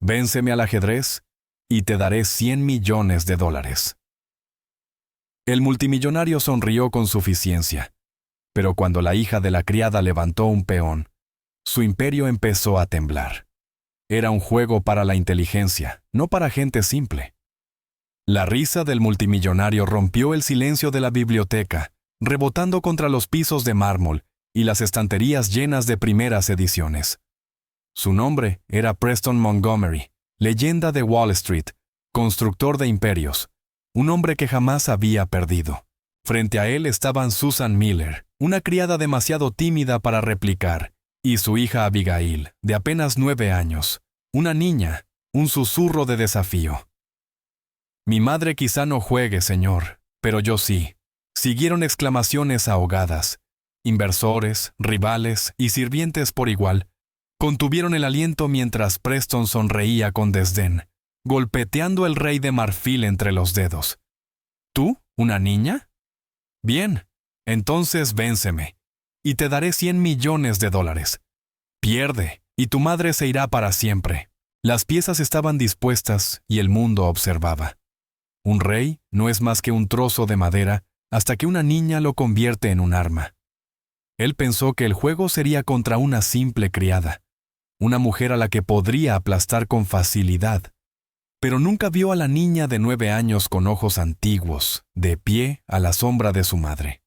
Vénceme al ajedrez y te daré $100 millones. El multimillonario sonrió con suficiencia, pero cuando la hija de la criada levantó un peón, su imperio empezó a temblar. Era un juego para la inteligencia, no para gente simple. La risa del multimillonario rompió el silencio de la biblioteca, rebotando contra los pisos de mármol y las estanterías llenas de primeras ediciones. Su nombre era Preston Montgomery, leyenda de Wall Street, constructor de imperios, un hombre que jamás había perdido. Frente a él estaban Susan Miller, una criada demasiado tímida para replicar, y su hija Abigail, de apenas 9 años, una niña, un susurro de desafío. «Mi madre quizá no juegue, señor, pero yo sí», siguieron exclamaciones ahogadas. Inversores, rivales y sirvientes por igual contuvieron el aliento mientras Preston sonreía con desdén, golpeteando el rey de marfil entre los dedos. «¿Tú, una niña? Bien, entonces vénceme, y te daré $100 millones. Pierde, y tu madre se irá para siempre». Las piezas estaban dispuestas y el mundo observaba. Un rey no es más que un trozo de madera hasta que una niña lo convierte en un arma. Él pensó que el juego sería contra una simple criada, una mujer a la que podría aplastar con facilidad, pero nunca vio a la niña de 9 años con ojos antiguos, de pie a la sombra de su madre.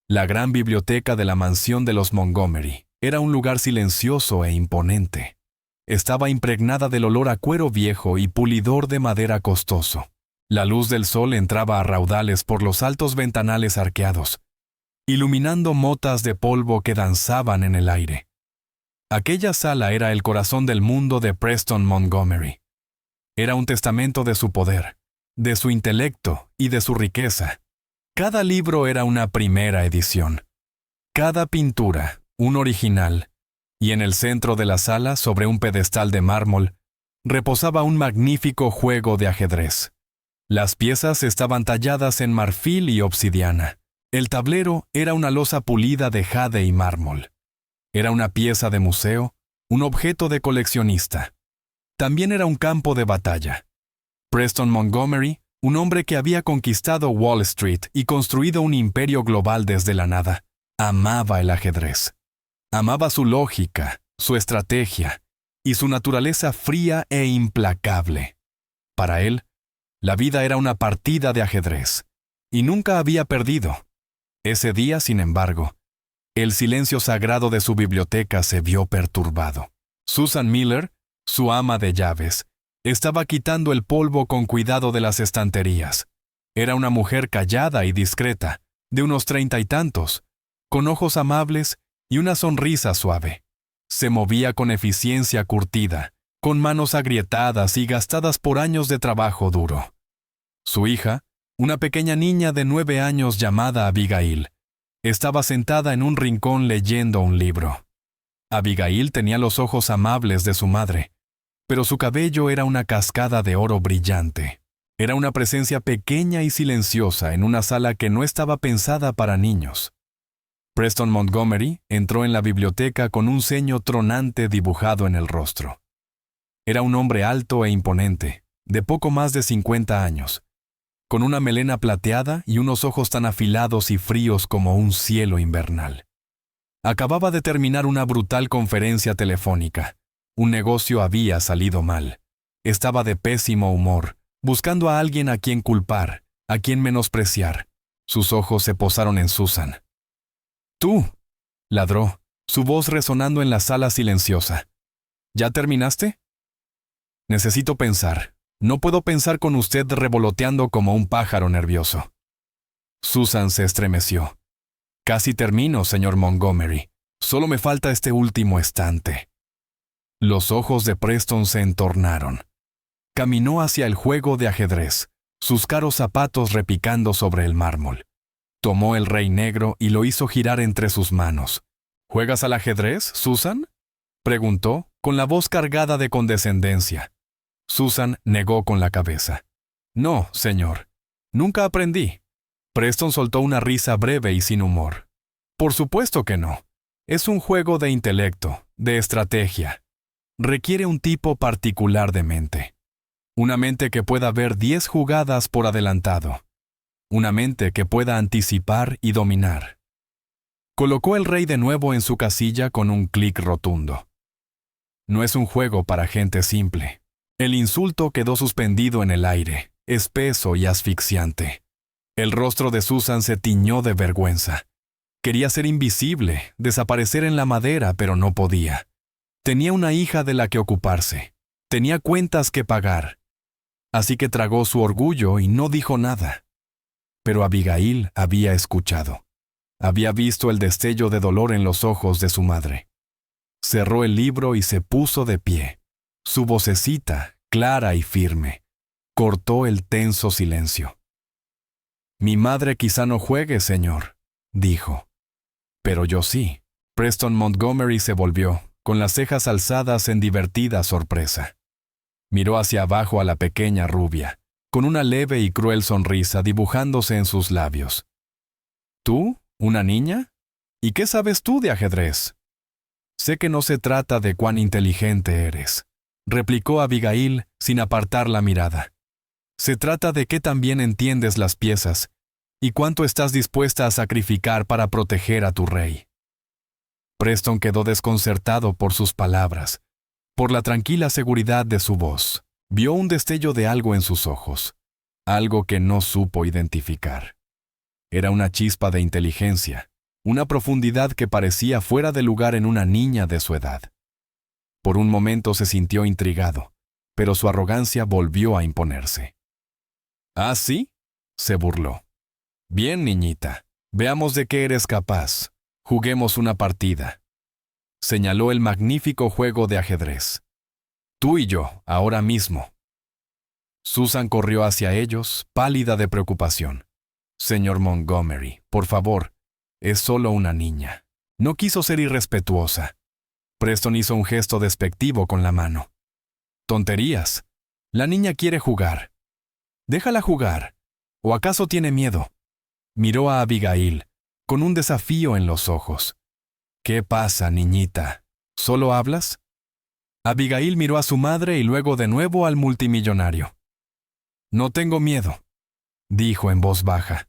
La gran biblioteca de la mansión de los Montgomery era un lugar silencioso e imponente. Estaba impregnada del olor a cuero viejo y pulidor de madera costoso. La luz del sol entraba a raudales por los altos ventanales arqueados, iluminando motas de polvo que danzaban en el aire. Aquella sala era el corazón del mundo de Preston Montgomery. Era un testamento de su poder, de su intelecto y de su riqueza. Cada libro era una primera edición. Cada pintura, un original. Y en el centro de la sala, sobre un pedestal de mármol, reposaba un magnífico juego de ajedrez. Las piezas estaban talladas en marfil y obsidiana. El tablero era una losa pulida de jade y mármol. Era una pieza de museo, un objeto de coleccionista. También era un campo de batalla. Preston Montgomery, un hombre que había conquistado Wall Street y construido un imperio global desde la nada, amaba el ajedrez. Amaba su lógica, su estrategia y su naturaleza fría e implacable. Para él, la vida era una partida de ajedrez, y nunca había perdido. Ese día, sin embargo, el silencio sagrado de su biblioteca se vio perturbado. Susan Miller, su ama de llaves, estaba quitando el polvo con cuidado de las estanterías. Era una mujer callada y discreta, de unos 30 y tantos, con ojos amables y una sonrisa suave. Se movía con eficiencia curtida, con manos agrietadas y gastadas por años de trabajo duro. Su hija, una pequeña niña de 9 años llamada Abigail, estaba sentada en un rincón leyendo un libro. Abigail tenía los ojos amables de su madre, pero su cabello era una cascada de oro brillante. Era una presencia pequeña y silenciosa en una sala que no estaba pensada para niños. Preston Montgomery entró en la biblioteca con un ceño tronante dibujado en el rostro. Era un hombre alto e imponente, de poco más de 50 años, con una melena plateada y unos ojos tan afilados y fríos como un cielo invernal. Acababa de terminar una brutal conferencia telefónica. Un negocio había salido mal. Estaba de pésimo humor, buscando a alguien a quien culpar, a quien menospreciar. Sus ojos se posaron en Susan. «¡Tú!», ladró, su voz resonando en la sala silenciosa. «¿Ya terminaste?». «Necesito pensar. No puedo pensar con usted revoloteando como un pájaro nervioso». Susan se estremeció. «Casi termino, señor Montgomery. Solo me falta este último estante». Los ojos de Preston se entornaron. Caminó hacia el juego de ajedrez, sus caros zapatos repicando sobre el mármol. Tomó el rey negro y lo hizo girar entre sus manos. «¿Juegas al ajedrez, Susan?», preguntó, con la voz cargada de condescendencia. Susan negó con la cabeza. «No, señor. Nunca aprendí». Preston soltó una risa breve y sin humor. «Por supuesto que no. Es un juego de intelecto, de estrategia. requiere un tipo particular de mente. Una mente que pueda ver 10 jugadas por adelantado. Una mente que pueda anticipar y dominar. Colocó el rey de nuevo en su casilla con un clic rotundo. No es un juego para gente simple. El insulto quedó suspendido en el aire, espeso y asfixiante. El rostro de Susan se tiñó de vergüenza. Quería ser invisible, desaparecer en la madera, pero no podía. Tenía una hija de la que ocuparse. Tenía cuentas que pagar. Así que tragó su orgullo y no dijo nada. Pero Abigail había escuchado. Había visto el destello de dolor en los ojos de su madre. Cerró el libro y se puso de pie. Su vocecita, clara y firme, cortó el tenso silencio. «Mi madre quizá no juegue, señor», dijo. «Pero yo sí». Preston Montgomery se volvió, con las cejas alzadas en divertida sorpresa. Miró hacia abajo a la pequeña rubia, con una leve y cruel sonrisa dibujándose en sus labios. «¿Tú? ¿Una niña? ¿Y qué sabes tú de ajedrez?» «Sé que no se trata de cuán inteligente eres», replicó Abigail sin apartar la mirada. «Se trata de qué tan bien entiendes las piezas y cuánto estás dispuesta a sacrificar para proteger a tu rey». Preston quedó desconcertado por sus palabras, por la tranquila seguridad de su voz. Vio un destello de algo en sus ojos, algo que no supo identificar. Era una chispa de inteligencia, una profundidad que parecía fuera de lugar en una niña de su edad. Por un momento se sintió intrigado, pero su arrogancia volvió a imponerse. «¿Ah, sí?», se burló. «Bien, niñita, veamos de qué eres capaz. Juguemos una partida». Señaló el magnífico juego de ajedrez. «Tú y yo, ahora mismo». Susan corrió hacia ellos, pálida de preocupación. «Señor Montgomery, por favor, es solo una niña». No quiso ser irrespetuosa. Preston hizo un gesto despectivo con la mano. «Tonterías. La niña quiere jugar. Déjala jugar. ¿O acaso tiene miedo?». Miró a Abigail, con un desafío en los ojos. «¿Qué pasa, niñita? ¿Solo hablas?». Abigail miró a su madre y luego de nuevo al multimillonario. «No tengo miedo», dijo en voz baja.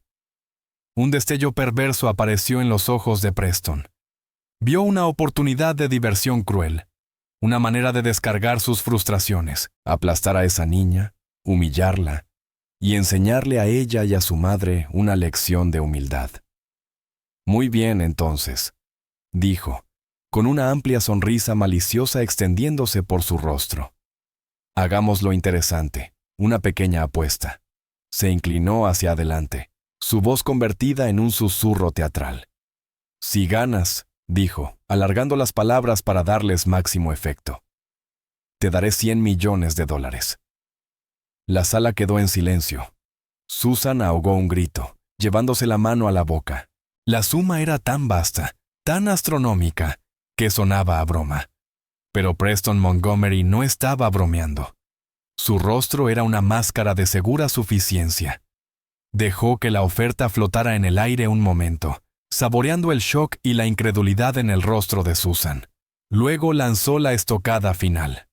Un destello perverso apareció en los ojos de Preston. Vio una oportunidad de diversión cruel, una manera de descargar sus frustraciones, aplastar a esa niña, humillarla y enseñarle a ella y a su madre una lección de humildad. «Muy bien, entonces», dijo, con una amplia sonrisa maliciosa extendiéndose por su rostro. «Hagámoslo interesante, una pequeña apuesta». Se inclinó hacia adelante, su voz convertida en un susurro teatral. «Si ganas», dijo, alargando las palabras para darles máximo efecto, «te daré $100 millones». La sala quedó en silencio. Susan ahogó un grito, llevándose la mano a la boca. La suma era tan vasta, tan astronómica, que sonaba a broma. Pero Preston Montgomery no estaba bromeando. Su rostro era una máscara de segura suficiencia. Dejó que la oferta flotara en el aire un momento, saboreando el shock y la incredulidad en el rostro de Susan. Luego lanzó la estocada final.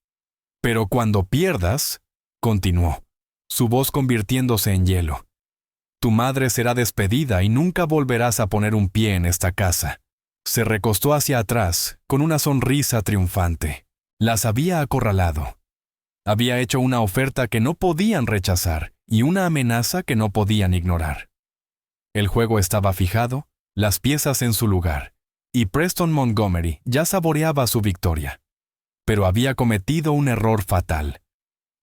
«Pero cuando pierdas», continuó, su voz convirtiéndose en hielo, «tu madre será despedida y nunca volverás a poner un pie en esta casa». Se recostó hacia atrás, con una sonrisa triunfante. Las había acorralado. Había hecho una oferta que no podían rechazar y una amenaza que no podían ignorar. El juego estaba fijado, las piezas en su lugar, y Preston Montgomery ya saboreaba su victoria. Pero había cometido un error fatal.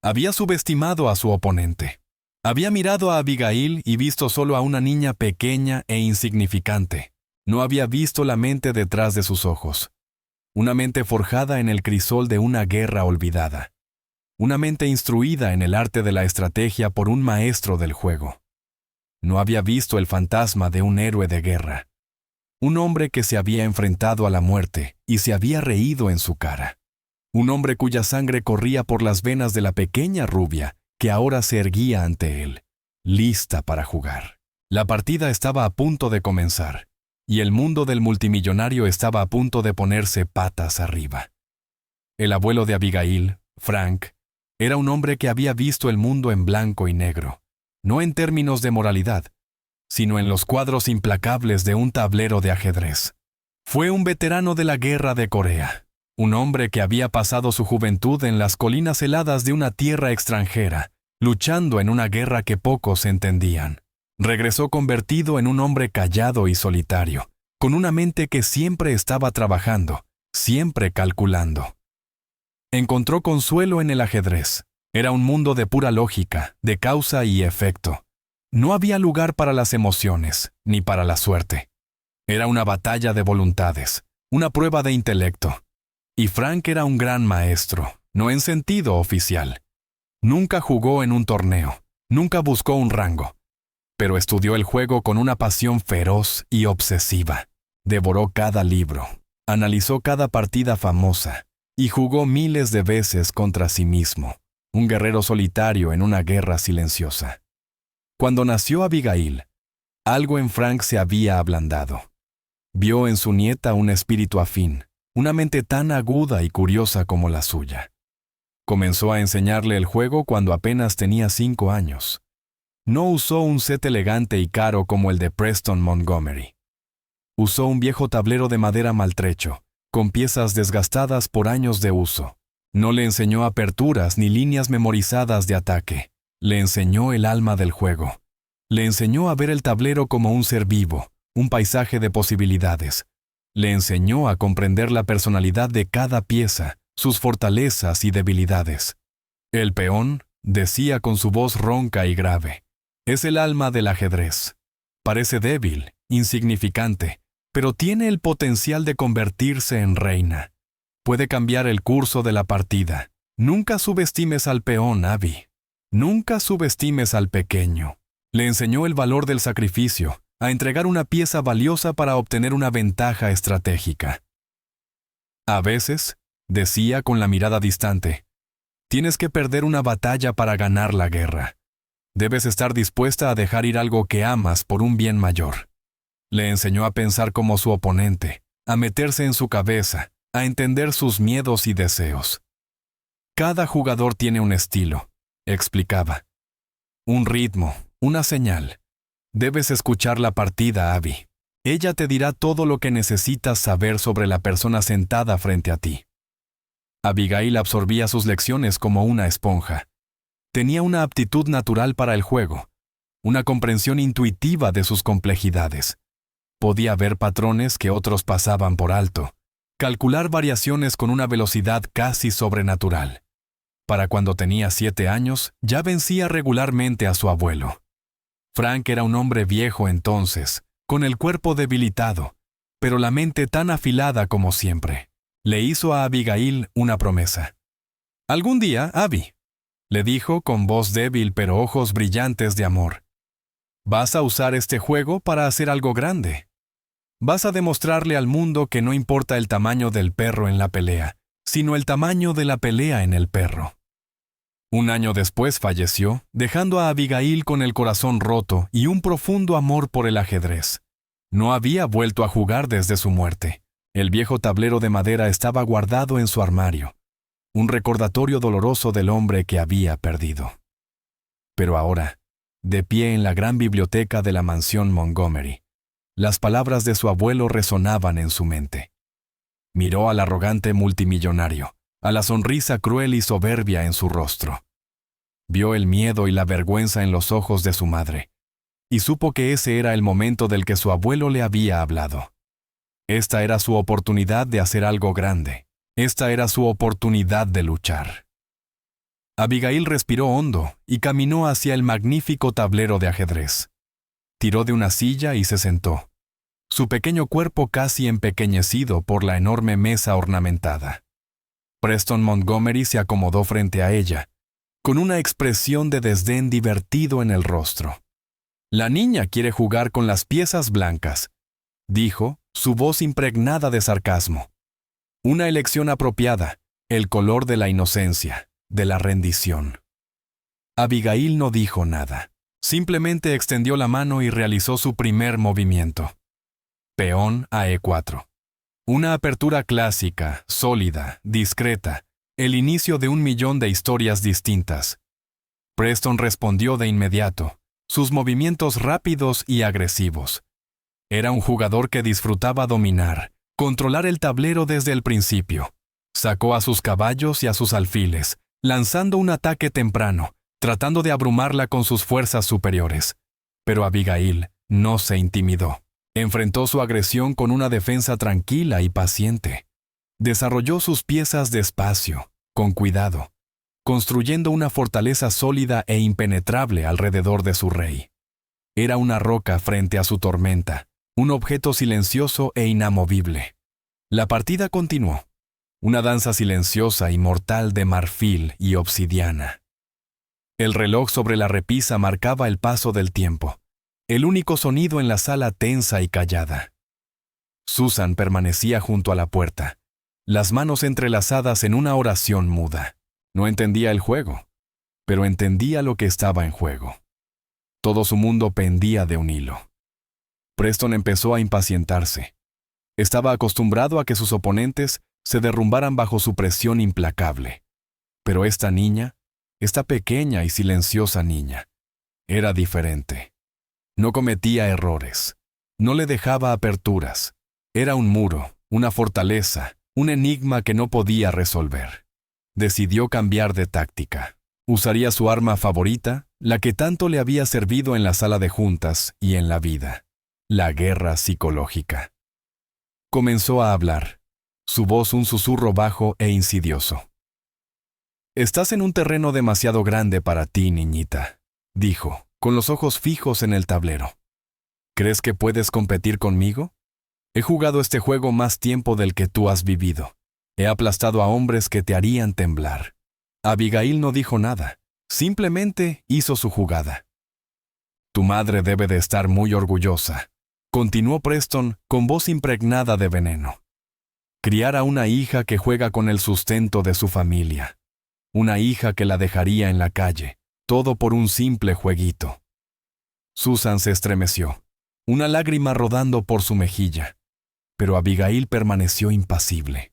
Había subestimado a su oponente. Había mirado a Abigail y visto solo a una niña pequeña e insignificante. No había visto la mente detrás de sus ojos. Una mente forjada en el crisol de una guerra olvidada. Una mente instruida en el arte de la estrategia por un maestro del juego. No había visto el fantasma de un héroe de guerra. Un hombre que se había enfrentado a la muerte y se había reído en su cara. Un hombre cuya sangre corría por las venas de la pequeña rubia que ahora se erguía ante él, lista para jugar. La partida estaba a punto de comenzar, y el mundo del multimillonario estaba a punto de ponerse patas arriba. el abuelo de Abigail, Frank, era un hombre que había visto el mundo en blanco y negro, no en términos de moralidad, sino en los cuadros implacables de un tablero de ajedrez. Fue un veterano de la Guerra de Corea, un hombre que había pasado su juventud en las colinas heladas de una tierra extranjera, luchando en una guerra que pocos entendían. Regresó convertido en un hombre callado y solitario, con una mente que siempre estaba trabajando, siempre calculando. Encontró consuelo en el ajedrez. Era un mundo de pura lógica, de causa y efecto. No había lugar para las emociones, ni para la suerte. Era una batalla de voluntades, una prueba de intelecto. Y Frank era un gran maestro, no en sentido oficial. Nunca jugó en un torneo, nunca buscó un rango, pero estudió el juego con una pasión feroz y obsesiva. Devoró cada libro, analizó cada partida famosa y jugó miles de veces contra sí mismo, un guerrero solitario en una guerra silenciosa. Cuando nació Abigail, algo en Frank se había ablandado. Vio en su nieta un espíritu afín, una mente tan aguda y curiosa como la suya. Comenzó a enseñarle el juego cuando apenas tenía 5 años. No usó un set elegante y caro como el de Preston Montgomery. Usó un viejo tablero de madera maltrecho, con piezas desgastadas por años de uso. No le enseñó aperturas ni líneas memorizadas de ataque. Le enseñó el alma del juego. Le enseñó a ver el tablero como un ser vivo, un paisaje de posibilidades. Le enseñó a comprender la personalidad de cada pieza, sus fortalezas y debilidades. El peón, decía con su voz ronca y grave, es el alma del ajedrez. Parece débil, insignificante, pero tiene el potencial de convertirse en reina. Puede cambiar el curso de la partida. Nunca subestimes al peón, Abby. Nunca subestimes al pequeño. Le enseñó el valor del sacrificio, a entregar una pieza valiosa para obtener una ventaja estratégica. A veces, decía con la mirada distante, tienes que perder una batalla para ganar la guerra. Debes estar dispuesta a dejar ir algo que amas por un bien mayor. Le enseñó a pensar como su oponente, a meterse en su cabeza, a entender sus miedos y deseos. Cada jugador tiene un estilo, explicaba. Un ritmo, una señal. Debes escuchar la partida, Abby. Ella te dirá todo lo que necesitas saber sobre la persona sentada frente a ti. Abigail absorbía sus lecciones como una esponja. Tenía una aptitud natural para el juego, una comprensión intuitiva de sus complejidades. Podía ver patrones que otros pasaban por alto, calcular variaciones con una velocidad casi sobrenatural. Para cuando tenía 7 años, ya vencía regularmente a su abuelo. Frank era un hombre viejo entonces, con el cuerpo debilitado, pero la mente tan afilada como siempre. Le hizo a Abigail una promesa. «Algún día, Abby», le dijo con voz débil pero ojos brillantes de amor, «vas a usar este juego para hacer algo grande. Vas a demostrarle al mundo que no importa el tamaño del perro en la pelea, sino el tamaño de la pelea en el perro». Un año después falleció, dejando a Abigail con el corazón roto y un profundo amor por el ajedrez. No había vuelto a jugar desde su muerte. El viejo tablero de madera estaba guardado en su armario, un recordatorio doloroso del hombre que había perdido. Pero ahora, de pie en la gran biblioteca de la mansión Montgomery, las palabras de su abuelo resonaban en su mente. Miró al arrogante multimillonario, a la sonrisa cruel y soberbia en su rostro. Vio el miedo y la vergüenza en los ojos de su madre, y supo que ese era el momento del que su abuelo le había hablado. Esta era su oportunidad de hacer algo grande. Esta era su oportunidad de luchar. Abigail respiró hondo y caminó hacia el magnífico tablero de ajedrez. Tiró de una silla y se sentó, su pequeño cuerpo casi empequeñecido por la enorme mesa ornamentada. Preston Montgomery se acomodó frente a ella, con una expresión de desdén divertido en el rostro. «La niña quiere jugar con las piezas blancas», dijo, su voz impregnada de sarcasmo. «Una elección apropiada, el color de la inocencia, de la rendición». Abigail no dijo nada. Simplemente extendió la mano y realizó su primer movimiento. Peón a E4. Una apertura clásica, sólida, discreta, el inicio de 1.000.000 de historias distintas. Preston respondió de inmediato, sus movimientos rápidos y agresivos. Era un jugador que disfrutaba dominar, controlar el tablero desde el principio. Sacó a sus caballos y a sus alfiles, lanzando un ataque temprano, tratando de abrumarla con sus fuerzas superiores. Pero Abigail no se intimidó. Enfrentó su agresión con una defensa tranquila y paciente. Desarrolló sus piezas despacio, con cuidado, construyendo una fortaleza sólida e impenetrable alrededor de su rey. Era una roca frente a su tormenta, un objeto silencioso e inamovible. La partida continuó, una danza silenciosa y mortal de marfil y obsidiana. El reloj sobre la repisa marcaba el paso del tiempo, el único sonido en la sala tensa y callada. Susan permanecía junto a la puerta, las manos entrelazadas en una oración muda. No entendía el juego, pero entendía lo que estaba en juego. Todo su mundo pendía de un hilo. Preston empezó a impacientarse. Estaba acostumbrado a que sus oponentes se derrumbaran bajo su presión implacable. Pero esta niña, esta pequeña y silenciosa niña, era diferente. No cometía errores. No le dejaba aperturas. Era un muro, una fortaleza, un enigma que no podía resolver. Decidió cambiar de táctica. Usaría su arma favorita, la que tanto le había servido en la sala de juntas y en la vida: la guerra psicológica. Comenzó a hablar, su voz un susurro bajo e insidioso. «Estás en un terreno demasiado grande para ti, niñita», dijo, con los ojos fijos en el tablero. «¿Crees que puedes competir conmigo? He jugado este juego más tiempo del que tú has vivido. He aplastado a hombres que te harían temblar». Abigail no dijo nada, simplemente hizo su jugada. «Tu madre debe de estar muy orgullosa», continuó Preston con voz impregnada de veneno. «Criar a una hija que juega con el sustento de su familia. Una hija que la dejaría en la calle, todo por un simple jueguito». Susan se estremeció, una lágrima rodando por su mejilla, pero Abigail permaneció impasible.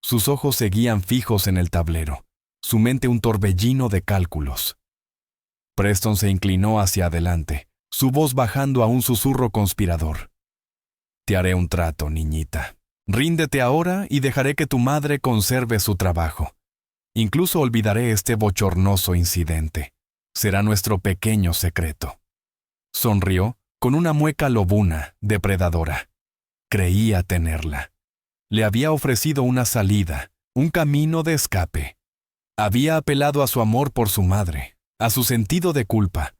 Sus ojos seguían fijos en el tablero, su mente un torbellino de cálculos. Preston se inclinó hacia adelante, su voz bajando a un susurro conspirador. «Te haré un trato, niñita. Ríndete ahora y dejaré que tu madre conserve su trabajo. Incluso olvidaré este bochornoso incidente. Será nuestro pequeño secreto». Sonrió con una mueca lobuna, depredadora. Creía tenerla. Le había ofrecido una salida, un camino de escape. Había apelado a su amor por su madre, a su sentido de culpa,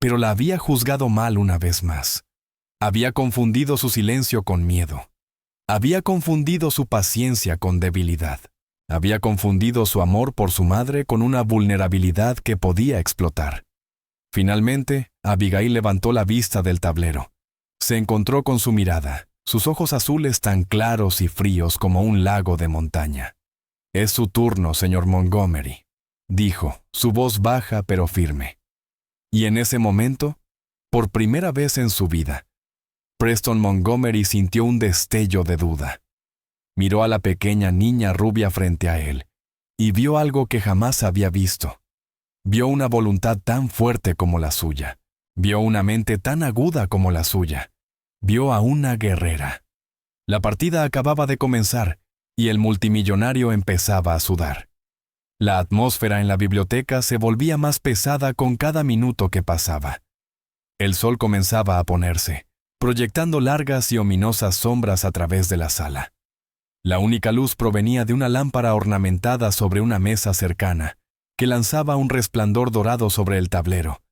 pero la había juzgado mal una vez más. Había confundido su silencio con miedo. Había confundido su paciencia con debilidad. Había confundido su amor por su madre con una vulnerabilidad que podía explotar. Finalmente, Abigail levantó la vista del tablero. Se encontró con su mirada, sus ojos azules tan claros y fríos como un lago de montaña. «Es su turno, señor Montgomery», dijo, su voz baja pero firme. Y en ese momento, por primera vez en su vida, Preston Montgomery sintió un destello de duda. Miró a la pequeña niña rubia frente a él y vio algo que jamás había visto. Vio una voluntad tan fuerte como la suya. Vio una mente tan aguda como la suya. Vio a una guerrera. La partida acababa de comenzar y el multimillonario empezaba a sudar. La atmósfera en la biblioteca se volvía más pesada con cada minuto que pasaba. El sol comenzaba a ponerse, proyectando largas y ominosas sombras a través de la sala. La única luz provenía de una lámpara ornamentada sobre una mesa cercana, que lanzaba un resplandor dorado sobre el tablero,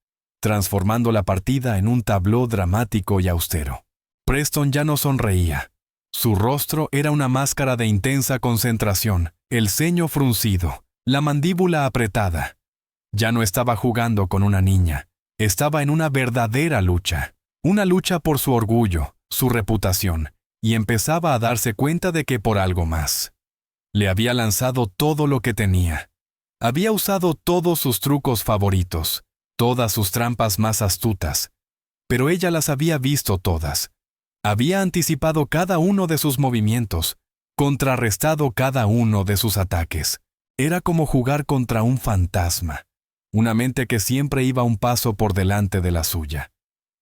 transformando la partida en un tableau dramático y austero. Preston ya no sonreía. Su rostro era una máscara de intensa concentración, el ceño fruncido, la mandíbula apretada. Ya no estaba jugando con una niña, estaba en una verdadera lucha. Una lucha por su orgullo, su reputación, y empezaba a darse cuenta de que por algo más. Le había lanzado todo lo que tenía. Había usado todos sus trucos favoritos, todas sus trampas más astutas, pero ella las había visto todas. Había anticipado cada uno de sus movimientos, contrarrestado cada uno de sus ataques. Era como jugar contra un fantasma, una mente que siempre iba un paso por delante de la suya.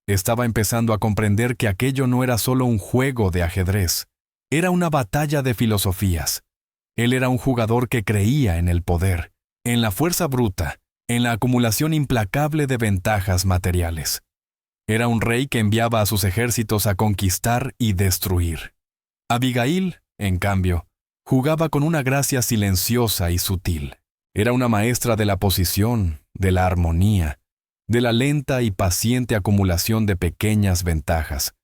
Estaba empezando a comprender que aquello no era solo un juego de ajedrez, era una batalla de filosofías. Él era un jugador que creía en el poder, en la fuerza bruta, en la acumulación implacable de ventajas materiales. Era un rey que enviaba a sus ejércitos a conquistar y destruir. Abigail, en cambio, jugaba con una gracia silenciosa y sutil. Era una maestra de la posición, de la armonía, de la lenta y paciente acumulación de pequeñas ventajas.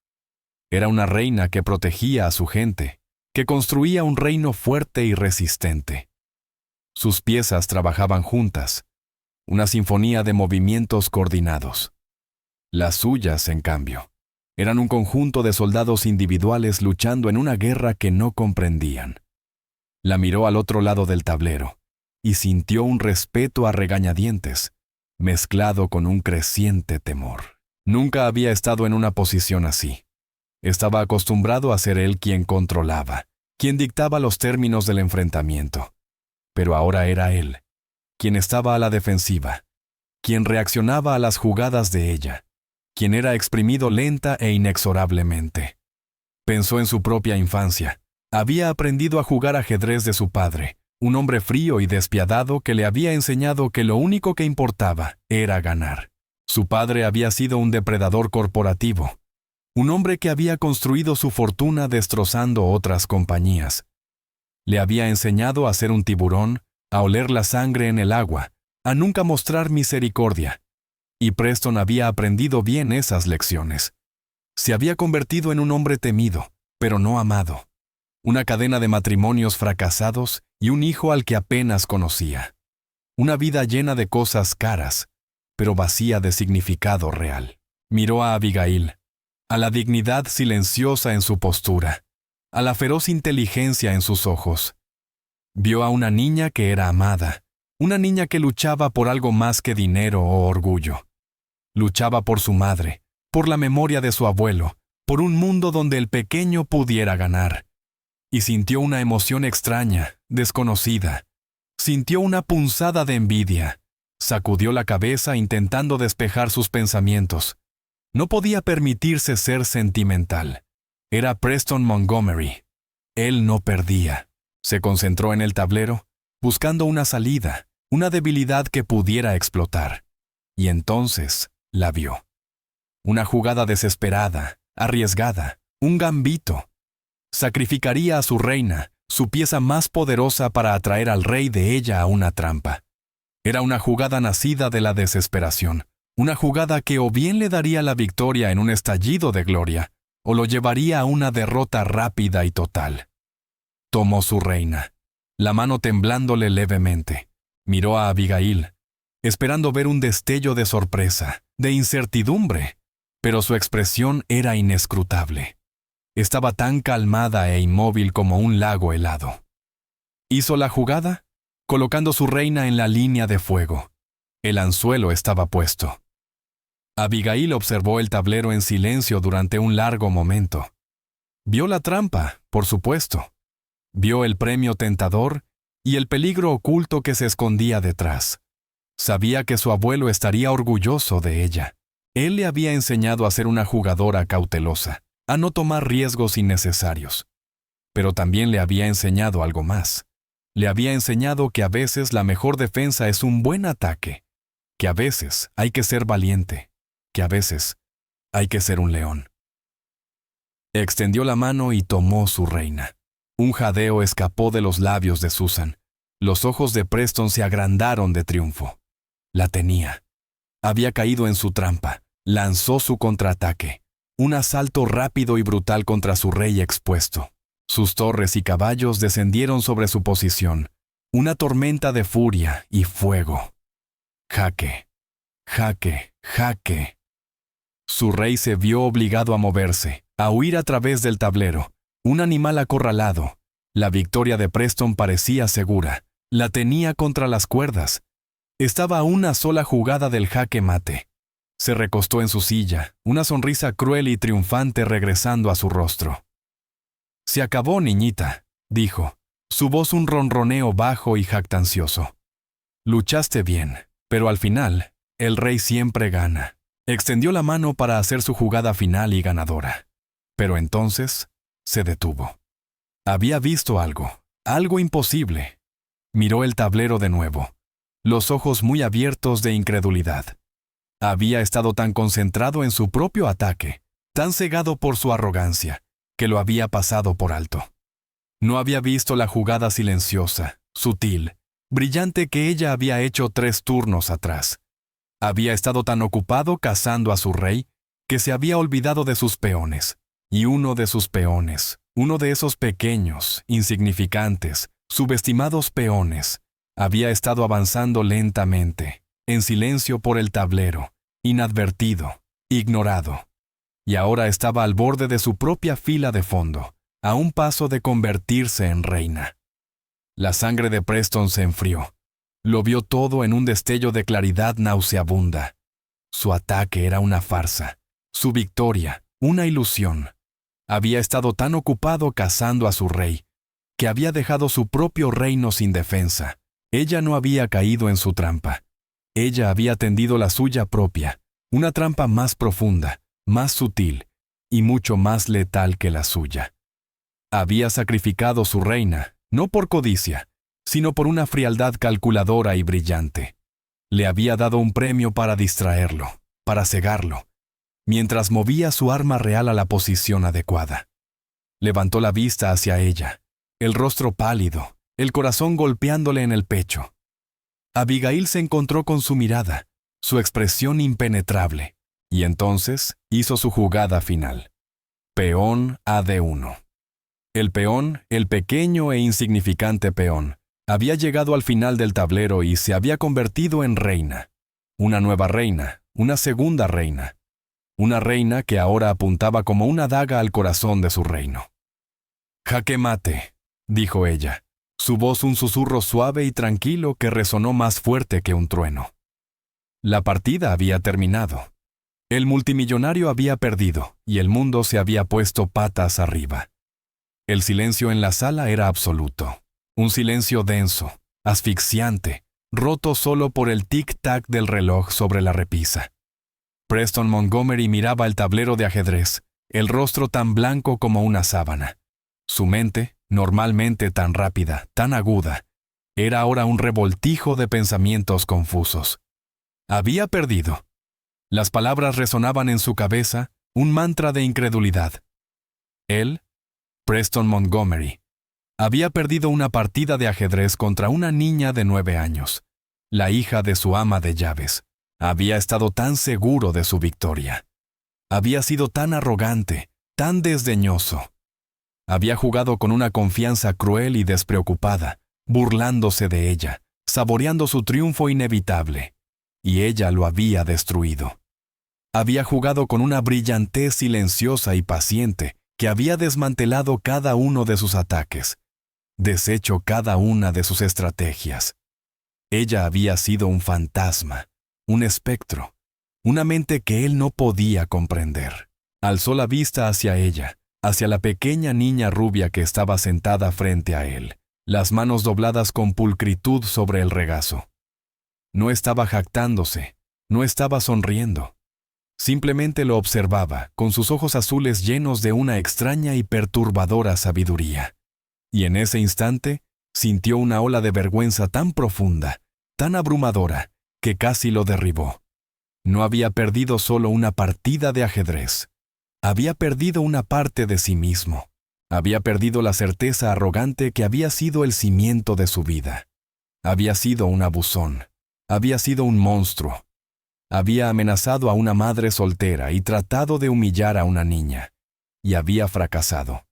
Era una reina que protegía a su gente, que construía un reino fuerte y resistente. Sus piezas trabajaban juntas, una sinfonía de movimientos coordinados. Las suyas, en cambio, eran un conjunto de soldados individuales luchando en una guerra que no comprendían. La miró al otro lado del tablero y sintió un respeto a regañadientes, mezclado con un creciente temor. Nunca había estado en una posición así. Estaba acostumbrado a ser él quien controlaba, quien dictaba los términos del enfrentamiento. Pero ahora era él, quien estaba a la defensiva, quien reaccionaba a las jugadas de ella, quien era exprimido lenta e inexorablemente. Pensó en su propia infancia. Había aprendido a jugar ajedrez de su padre, un hombre frío y despiadado que le había enseñado que lo único que importaba era ganar. Su padre había sido un depredador corporativo, un hombre que había construido su fortuna destrozando otras compañías. Le había enseñado a ser un tiburón, a oler la sangre en el agua, a nunca mostrar misericordia. Y Preston había aprendido bien esas lecciones. Se había convertido en un hombre temido, pero no amado. Una cadena de matrimonios fracasados y un hijo al que apenas conocía. Una vida llena de cosas caras, pero vacía de significado real. Miró a Abigail, a la dignidad silenciosa en su postura, a la feroz inteligencia en sus ojos. Vio a una niña que era amada, una niña que luchaba por algo más que dinero o orgullo. Luchaba por su madre, por la memoria de su abuelo, por un mundo donde el pequeño pudiera ganar. Y sintió una emoción extraña, desconocida. Sintió una punzada de envidia. Sacudió la cabeza intentando despejar sus pensamientos. No podía permitirse ser sentimental. Era Preston Montgomery. Él no perdía. Se concentró en el tablero, buscando una salida, una debilidad que pudiera explotar. Y entonces la vio. Una jugada desesperada, arriesgada, un gambito. Sacrificaría a su reina, su pieza más poderosa para atraer al rey de ella a una trampa. Era una jugada nacida de la desesperación, una jugada que o bien le daría la victoria en un estallido de gloria, o lo llevaría a una derrota rápida y total. Tomó su reina, la mano temblándole levemente. Miró a Abigail, esperando ver un destello de sorpresa, de incertidumbre, pero su expresión era inescrutable. Estaba tan calmada e inmóvil como un lago helado. Hizo la jugada, colocando su reina en la línea de fuego. El anzuelo estaba puesto. Abigail observó el tablero en silencio durante un largo momento. Vio la trampa, por supuesto. Vio el premio tentador y el peligro oculto que se escondía detrás. Sabía que su abuelo estaría orgulloso de ella. Él le había enseñado a ser una jugadora cautelosa, a no tomar riesgos innecesarios. Pero también le había enseñado algo más. Le había enseñado que a veces la mejor defensa es un buen ataque, que a veces hay que ser valiente, que a veces hay que ser un león. Extendió la mano y tomó su reina. Un jadeo escapó de los labios de Susan. Los ojos de Preston se agrandaron de triunfo. La tenía. Había caído en su trampa. Lanzó su contraataque. Un asalto rápido y brutal contra su rey expuesto. Sus torres y caballos descendieron sobre su posición. Una tormenta de furia y fuego. Jaque, jaque, jaque. Su rey se vio obligado a moverse, a huir a través del tablero. Un animal acorralado. La victoria de Preston parecía segura. La tenía contra las cuerdas. Estaba a una sola jugada del jaque mate. Se recostó en su silla, una sonrisa cruel y triunfante regresando a su rostro. «Se acabó, niñita», dijo. su voz un ronroneo bajo y jactancioso. Luchaste bien, pero al final, el rey siempre gana. Extendió la mano para hacer su jugada final y ganadora. Pero entonces, se detuvo. Había visto algo imposible. Miró el tablero de nuevo, los ojos muy abiertos de incredulidad. Había estado tan concentrado en su propio ataque, tan cegado por su arrogancia, que lo había pasado por alto. No había visto la jugada silenciosa, sutil, brillante que ella había hecho 3 turnos atrás. Había estado tan ocupado cazando a su rey que se había olvidado de sus peones. Y uno de sus peones, uno de esos pequeños, insignificantes, subestimados peones, había estado avanzando lentamente, en silencio por el tablero, inadvertido, ignorado. Y ahora estaba al borde de su propia fila de fondo, a un paso de convertirse en reina. La sangre de Preston se enfrió. Lo vio todo en un destello de claridad nauseabunda. Su ataque era una farsa, su victoria, una ilusión. Había estado tan ocupado cazando a su rey, que había dejado su propio reino sin defensa. Ella no había caído en su trampa. Ella había tendido la suya propia, una trampa más profunda, más sutil y mucho más letal que la suya. Había sacrificado su reina, no por codicia, sino por una frialdad calculadora y brillante. Le había dado un premio para distraerlo, para cegarlo, mientras movía su arma real a la posición adecuada. Levantó la vista hacia ella, el rostro pálido, el corazón golpeándole en el pecho. Abigail se encontró con su mirada, su expresión impenetrable, y entonces hizo su jugada final. Peón a D1. El peón, el pequeño e insignificante peón, había llegado al final del tablero y se había convertido en reina. Una nueva reina, una segunda reina. Una reina que ahora apuntaba como una daga al corazón de su reino. «Jaque mate», dijo ella, su voz un susurro suave y tranquilo que resonó más fuerte que un trueno. La partida había terminado. El multimillonario había perdido y el mundo se había puesto patas arriba. El silencio en la sala era absoluto. Un silencio denso, asfixiante, roto solo por el tic-tac del reloj sobre la repisa. Preston Montgomery miraba el tablero de ajedrez, el rostro tan blanco como una sábana. Su mente, normalmente tan rápida, tan aguda, era ahora un revoltijo de pensamientos confusos. Había perdido. Las palabras resonaban en su cabeza, un mantra de incredulidad. Él, Preston Montgomery, había perdido una partida de ajedrez contra una niña de 9 años, la hija de su ama de llaves. Había estado tan seguro de su victoria. Había sido tan arrogante, tan desdeñoso. Había jugado con una confianza cruel y despreocupada, burlándose de ella, saboreando su triunfo inevitable. Y ella lo había destruido. Había jugado con una brillantez silenciosa y paciente que había desmantelado cada uno de sus ataques, deshecho cada una de sus estrategias. Ella había sido un fantasma, un espectro, una mente que él no podía comprender. Alzó la vista hacia ella, hacia la pequeña niña rubia que estaba sentada frente a él, las manos dobladas con pulcritud sobre el regazo. No estaba jactándose, no estaba sonriendo. Simplemente lo observaba, con sus ojos azules llenos de una extraña y perturbadora sabiduría. Y en ese instante, sintió una ola de vergüenza tan profunda, tan abrumadora, que casi lo derribó. No había perdido solo una partida de ajedrez. Había perdido una parte de sí mismo. Había perdido la certeza arrogante que había sido el cimiento de su vida. Había sido un abusón. Había sido un monstruo. Había amenazado a una madre soltera y tratado de humillar a una niña. Y había fracasado.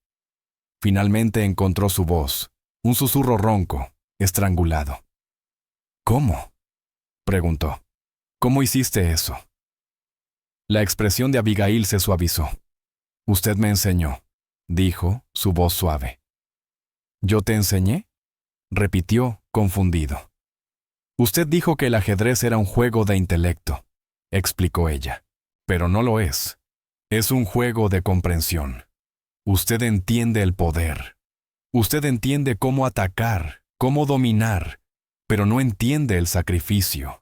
Finalmente encontró su voz, un susurro ronco, estrangulado. «¿Cómo?», preguntó. «¿Cómo hiciste eso?». La expresión de Abigail se suavizó. «Usted me enseñó», dijo, su voz suave. «¿Yo te enseñé?», repitió, confundido. «Usted dijo que el ajedrez era un juego de intelecto», explicó ella. «Pero no lo es. Es un juego de comprensión. Usted entiende el poder. Usted entiende cómo atacar, cómo dominar, pero no entiende el sacrificio.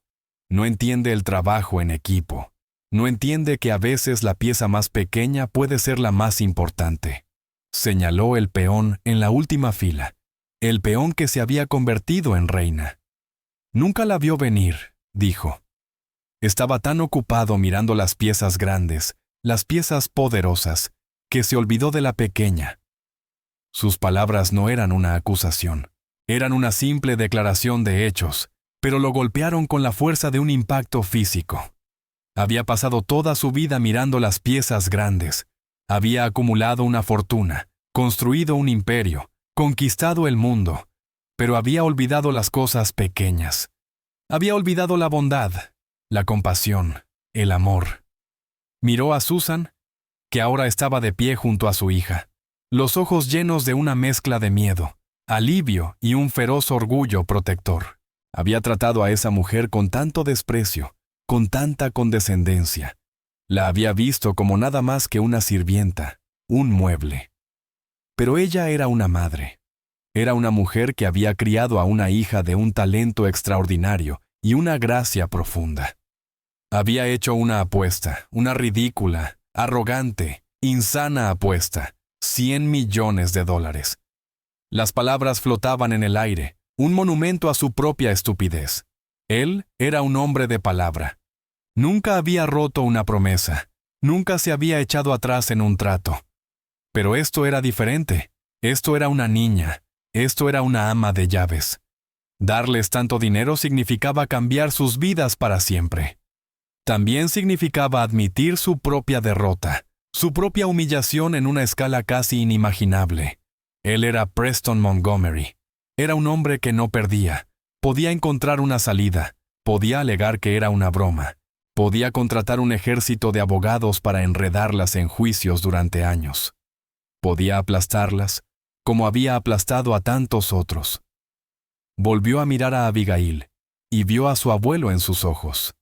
No entiende el trabajo en equipo. No entiende que a veces la pieza más pequeña puede ser la más importante. Señaló el peón en la última fila, el peón que se había convertido en reina. Nunca la vio venir, dijo. Estaba tan ocupado mirando las piezas grandes, las piezas poderosas, que se olvidó de la pequeña. Sus palabras no eran una acusación, eran una simple declaración de hechos, pero lo golpearon con la fuerza de un impacto físico. Había pasado toda su vida mirando las piezas grandes. Había acumulado una fortuna, construido un imperio, conquistado el mundo, pero había olvidado las cosas pequeñas. Había olvidado la bondad, la compasión, el amor. Miró a Susan, que ahora estaba de pie junto a su hija, los ojos llenos de una mezcla de miedo, alivio y un feroz orgullo protector. Había tratado a esa mujer con tanto desprecio, con tanta condescendencia. La había visto como nada más que una sirvienta, un mueble. Pero ella era una madre. Era una mujer que había criado a una hija de un talento extraordinario y una gracia profunda. Había hecho una apuesta, una ridícula, arrogante, insana apuesta, $100 millones. Las palabras flotaban en el aire, un monumento a su propia estupidez. Él era un hombre de palabra. Nunca había roto una promesa, nunca se había echado atrás en un trato. Pero esto era diferente. Esto era una niña, esto era una ama de llaves. Darles tanto dinero significaba cambiar sus vidas para siempre. También significaba admitir su propia derrota, su propia humillación en una escala casi inimaginable. Él era Preston Montgomery. Era un hombre que no perdía. Podía encontrar una salida. Podía alegar que era una broma. Podía contratar un ejército de abogados para enredarlas en juicios durante años. Podía aplastarlas, como había aplastado a tantos otros. Volvió a mirar a Abigail, y vio a su abuelo en sus ojos.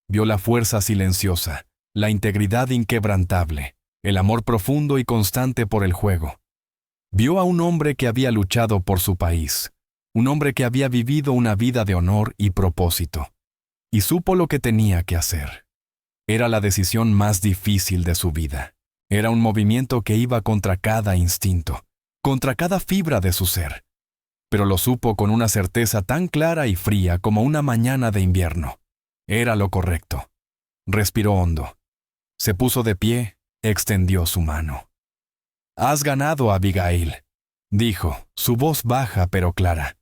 Vio la fuerza silenciosa, la integridad inquebrantable, el amor profundo y constante por el juego. Vio a un hombre que había luchado por su país, un hombre que había vivido una vida de honor y propósito, y supo lo que tenía que hacer. Era la decisión más difícil de su vida. Era un movimiento que iba contra cada instinto, contra cada fibra de su ser. Pero lo supo con una certeza tan clara y fría como una mañana de invierno. Era lo correcto. Respiró hondo. Se puso de pie, extendió su mano. «Has ganado, Abigail», dijo, su voz baja pero clara.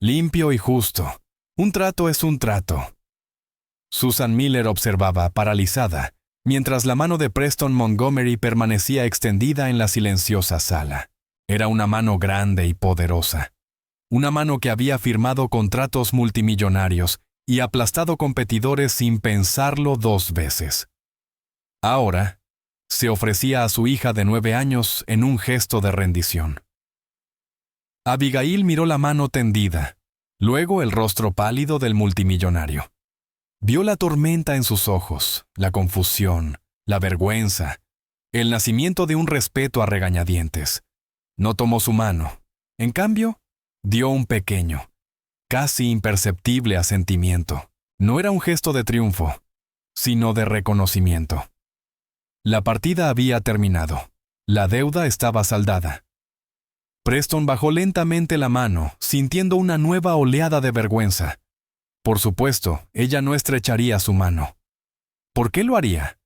«Limpio y justo. Un trato es un trato». Susan Miller observaba, paralizada, mientras la mano de Preston Montgomery permanecía extendida en la silenciosa sala. Era una mano grande y poderosa. Una mano que había firmado contratos multimillonarios y aplastado competidores sin pensarlo 2 veces. Ahora, se ofrecía a su hija de 9 años en un gesto de rendición. Abigail miró la mano tendida, luego el rostro pálido del multimillonario. Vio la tormenta en sus ojos, la confusión, la vergüenza, el nacimiento de un respeto a regañadientes. No tomó su mano. En cambio, dio un pequeño, casi imperceptible asentimiento. No era un gesto de triunfo, sino de reconocimiento. La partida había terminado. La deuda estaba saldada. Preston bajó lentamente la mano, sintiendo una nueva oleada de vergüenza. Por supuesto, ella no estrecharía su mano. ¿Por qué lo haría?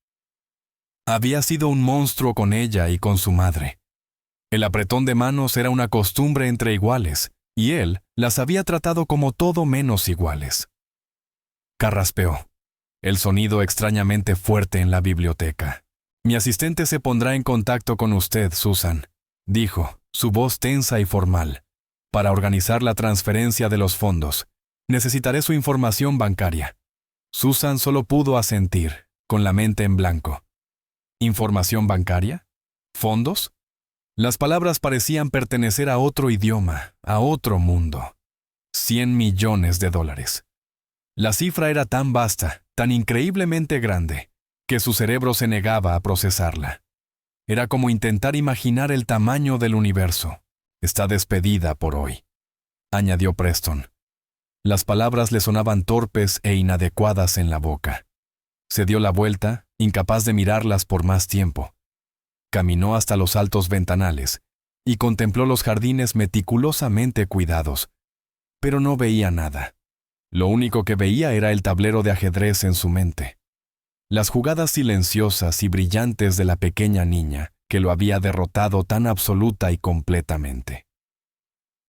Había sido un monstruo con ella y con su madre. El apretón de manos era una costumbre entre iguales, y él las había tratado como todo menos iguales. Carraspeó. El sonido extrañamente fuerte en la biblioteca. «Mi asistente se pondrá en contacto con usted, Susan», dijo, su voz tensa y formal, «para organizar la transferencia de los fondos. Necesitaré su información bancaria». Susan solo pudo asentir, con la mente en blanco. ¿Información bancaria? ¿Fondos? Las palabras parecían pertenecer a otro idioma, a otro mundo. $100 millones. La cifra era tan vasta, tan increíblemente grande, que su cerebro se negaba a procesarla. Era como intentar imaginar el tamaño del universo. Está despedida por hoy, añadió Preston. Las palabras le sonaban torpes e inadecuadas en la boca. Se dio la vuelta, incapaz de mirarlas por más tiempo. Caminó hasta los altos ventanales y contempló los jardines meticulosamente cuidados, pero no veía nada. Lo único que veía era el tablero de ajedrez en su mente. Las jugadas silenciosas y brillantes de la pequeña niña que lo había derrotado tan absoluta y completamente.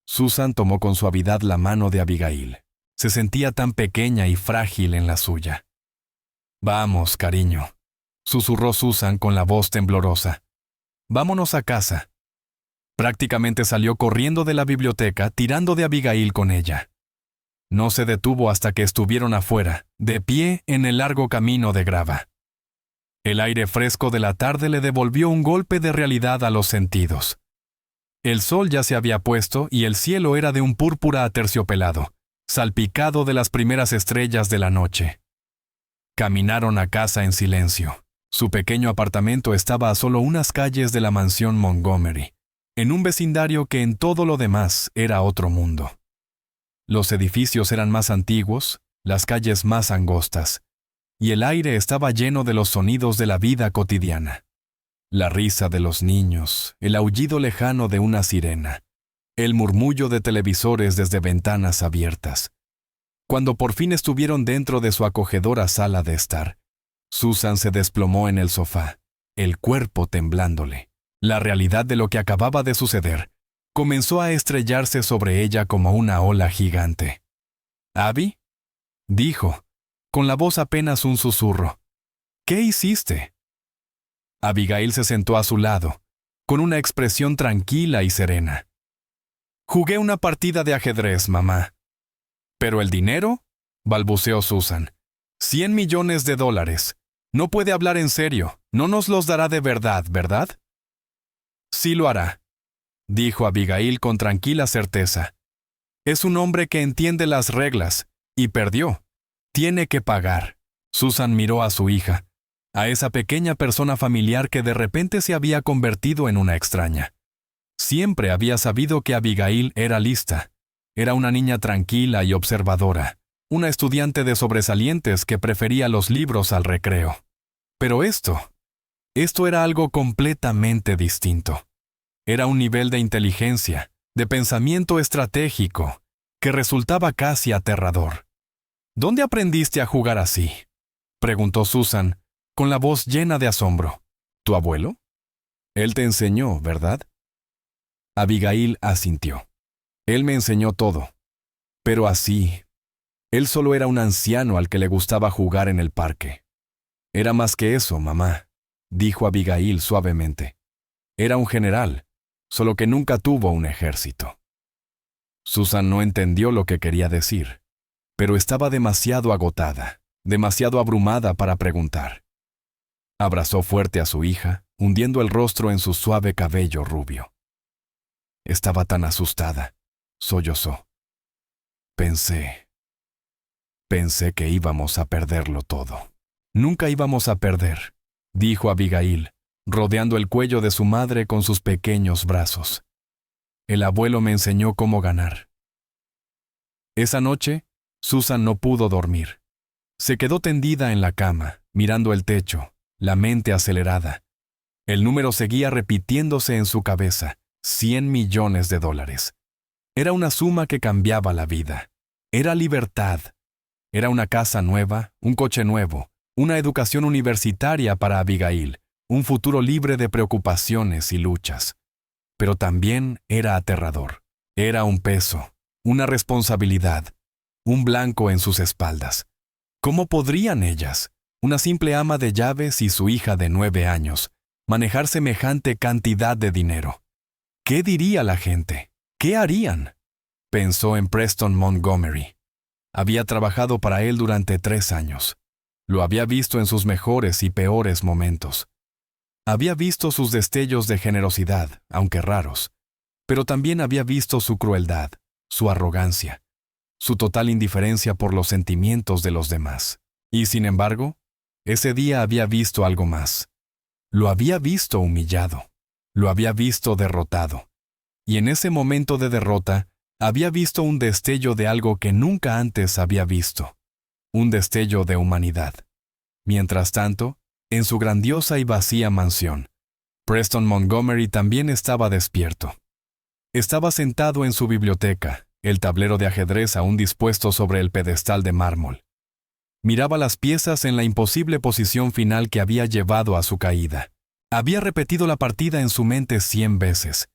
Susan tomó con suavidad la mano de Abigail. Se sentía tan pequeña y frágil en la suya. «Vamos, cariño», susurró Susan con la voz temblorosa. «Vámonos a casa». Prácticamente salió corriendo de la biblioteca, tirando de Abigail con ella. No se detuvo hasta que estuvieron afuera, de pie en el largo camino de grava. El aire fresco de la tarde le devolvió un golpe de realidad a los sentidos. El sol ya se había puesto y el cielo era de un púrpura aterciopelado, salpicado de las primeras estrellas de la noche. Caminaron a casa en silencio. Su pequeño apartamento estaba a solo unas calles de la mansión Montgomery, en un vecindario que en todo lo demás era otro mundo. Los edificios eran más antiguos, las calles más angostas, y el aire estaba lleno de los sonidos de la vida cotidiana. La risa de los niños, el aullido lejano de una sirena, el murmullo de televisores desde ventanas abiertas. Cuando por fin estuvieron dentro de su acogedora sala de estar, Susan se desplomó en el sofá, el cuerpo temblándole. La realidad de lo que acababa de suceder comenzó a estrellarse sobre ella como una ola gigante. «¿Abby?», dijo, con la voz apenas un susurro. «¿Qué hiciste?». Abigail se sentó a su lado, con una expresión tranquila y serena. «Jugué una partida de ajedrez, mamá». «¿Pero el dinero?», balbuceó Susan. $100 millones. No puede hablar en serio. No nos los dará de verdad, ¿verdad? Sí lo hará, dijo Abigail con tranquila certeza. Es un hombre que entiende las reglas, y perdió. Tiene que pagar. Susan miró a su hija, a esa pequeña persona familiar que de repente se había convertido en una extraña. Siempre había sabido que Abigail era lista. Era una niña tranquila y observadora, una estudiante de sobresalientes que prefería los libros al recreo. Pero esto era algo completamente distinto. Era un nivel de inteligencia, de pensamiento estratégico, que resultaba casi aterrador. ¿Dónde aprendiste a jugar así?, preguntó Susan, con la voz llena de asombro. ¿Tu abuelo? Él te enseñó, ¿verdad? Abigail asintió. Él me enseñó todo. Pero así. Él solo era un anciano al que le gustaba jugar en el parque. Era más que eso, mamá, dijo Abigail suavemente. Era un general, solo que nunca tuvo un ejército. Susan no entendió lo que quería decir, pero estaba demasiado agotada, demasiado abrumada para preguntar. Abrazó fuerte a su hija, hundiendo el rostro en su suave cabello rubio. Estaba tan asustada, sollozó. Pensé que íbamos a perderlo todo. Nunca íbamos a perder, dijo Abigail, rodeando el cuello de su madre con sus pequeños brazos. El abuelo me enseñó cómo ganar. Esa noche, Susan no pudo dormir. Se quedó tendida en la cama, mirando el techo, la mente acelerada. El número seguía repitiéndose en su cabeza, $100 millones. Era una suma que cambiaba la vida. Era libertad. Era una casa nueva, un coche nuevo, una educación universitaria para Abigail, un futuro libre de preocupaciones y luchas. Pero también era aterrador. Era un peso, una responsabilidad, un blanco en sus espaldas. ¿Cómo podrían ellas, una simple ama de llaves y su hija de 9 años, manejar semejante cantidad de dinero? ¿Qué diría la gente? ¿Qué harían? Pensó en Preston Montgomery. Había trabajado para él durante 3 años. Lo había visto en sus mejores y peores momentos. Había visto sus destellos de generosidad, aunque raros, pero también había visto su crueldad, su arrogancia, su total indiferencia por los sentimientos de los demás. Y sin embargo, ese día había visto algo más. Lo había visto humillado. Lo había visto derrotado. y en ese momento de derrota había visto un destello de algo que nunca antes había visto, un destello de humanidad. Mientras tanto, en su grandiosa y vacía mansión, Preston Montgomery también estaba despierto. Estaba sentado en su biblioteca, el tablero de ajedrez aún dispuesto sobre el pedestal de mármol. Miraba las piezas en la imposible posición final que había llevado a su caída. Había repetido la partida en su mente 100 veces,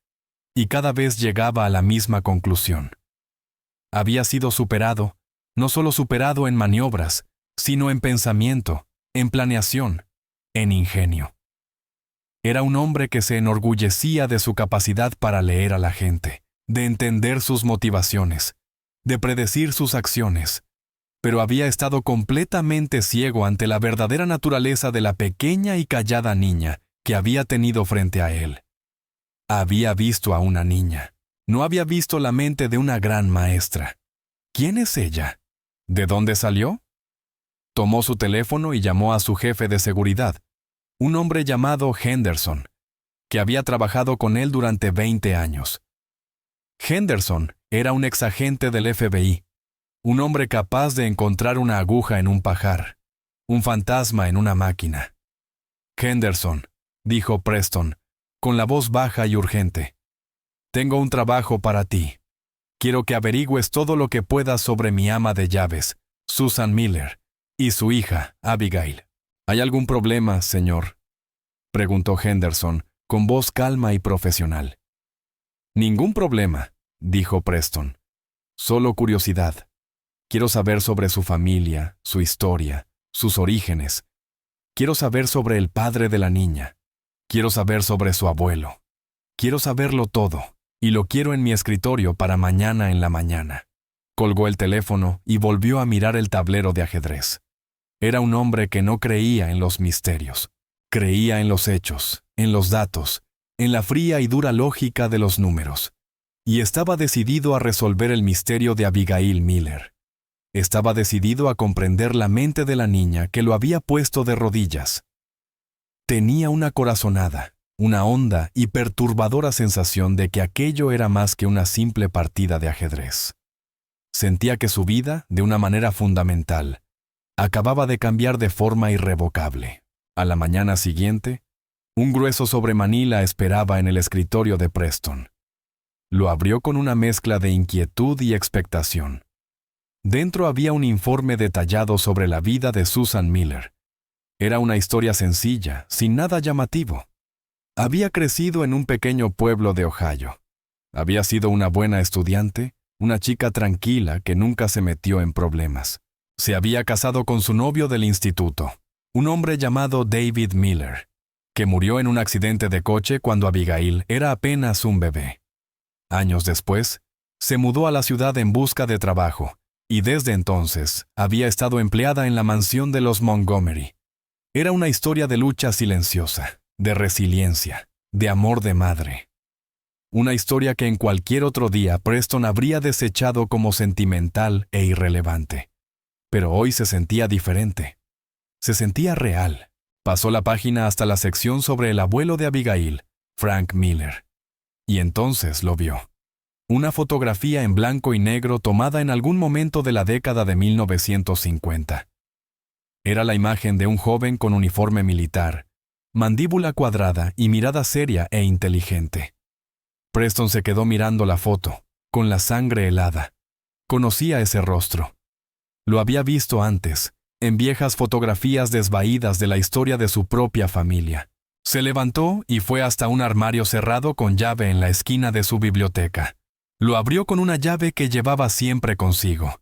y cada vez llegaba a la misma conclusión. Había sido superado, no solo superado en maniobras, sino en pensamiento, en planeación, en ingenio. Era un hombre que se enorgullecía de su capacidad para leer a la gente, de entender sus motivaciones, de predecir sus acciones, pero había estado completamente ciego ante la verdadera naturaleza de la pequeña y callada niña que había tenido frente a él. Había visto a una niña. No había visto la mente de una gran maestra. ¿Quién es ella? ¿De dónde salió? Tomó su teléfono y llamó a su jefe de seguridad, un hombre llamado Henderson, que había trabajado con él durante 20 años. Henderson era un exagente del FBI, un hombre capaz de encontrar una aguja en un pajar, un fantasma en una máquina. Henderson, dijo Preston, con la voz baja y urgente. Tengo un trabajo para ti. Quiero que averigües todo lo que puedas sobre mi ama de llaves, Susan Miller, y su hija, Abigail. ¿Hay algún problema, señor?, preguntó Henderson, con voz calma y profesional. Ningún problema, dijo Preston. Solo curiosidad. Quiero saber sobre su familia, su historia, sus orígenes. Quiero saber sobre el padre de la niña. Quiero saber sobre su abuelo. Quiero saberlo todo, y lo quiero en mi escritorio para mañana en la mañana. Colgó el teléfono y volvió a mirar el tablero de ajedrez. Era un hombre que no creía en los misterios. Creía en los hechos, en los datos, en la fría y dura lógica de los números. Y estaba decidido a resolver el misterio de Abigail Miller. Estaba decidido a comprender la mente de la niña que lo había puesto de rodillas. Tenía una corazonada, una honda y perturbadora sensación de que aquello era más que una simple partida de ajedrez. Sentía que su vida, de una manera fundamental, acababa de cambiar de forma irrevocable. A la mañana siguiente, un grueso sobre Manila esperaba en el escritorio de Preston. Lo abrió con una mezcla de inquietud y expectación. Dentro había un informe detallado sobre la vida de Susan Miller. Era una historia sencilla, sin nada llamativo. Había crecido en un pequeño pueblo de Ohio. Había sido una buena estudiante, una chica tranquila que nunca se metió en problemas. Se había casado con su novio del instituto, un hombre llamado David Miller, que murió en un accidente de coche cuando Abigail era apenas un bebé. Años después, se mudó a la ciudad en busca de trabajo, y desde entonces había estado empleada en la mansión de los Montgomery. Era una historia de lucha silenciosa, de resiliencia, de amor de madre. Una historia que en cualquier otro día Preston habría desechado como sentimental e irrelevante. Pero hoy se sentía diferente. Se sentía real. Pasó la página hasta la sección sobre el abuelo de Abigail, Frank Miller. Y entonces lo vio. Una fotografía en blanco y negro tomada en algún momento de la década de 1950. Era la imagen de un joven con uniforme militar, mandíbula cuadrada y mirada seria e inteligente. Preston se quedó mirando la foto, con la sangre helada. Conocía ese rostro. Lo había visto antes, en viejas fotografías desvaídas de la historia de su propia familia. Se levantó y fue hasta un armario cerrado con llave en la esquina de su biblioteca. Lo abrió con una llave que llevaba siempre consigo.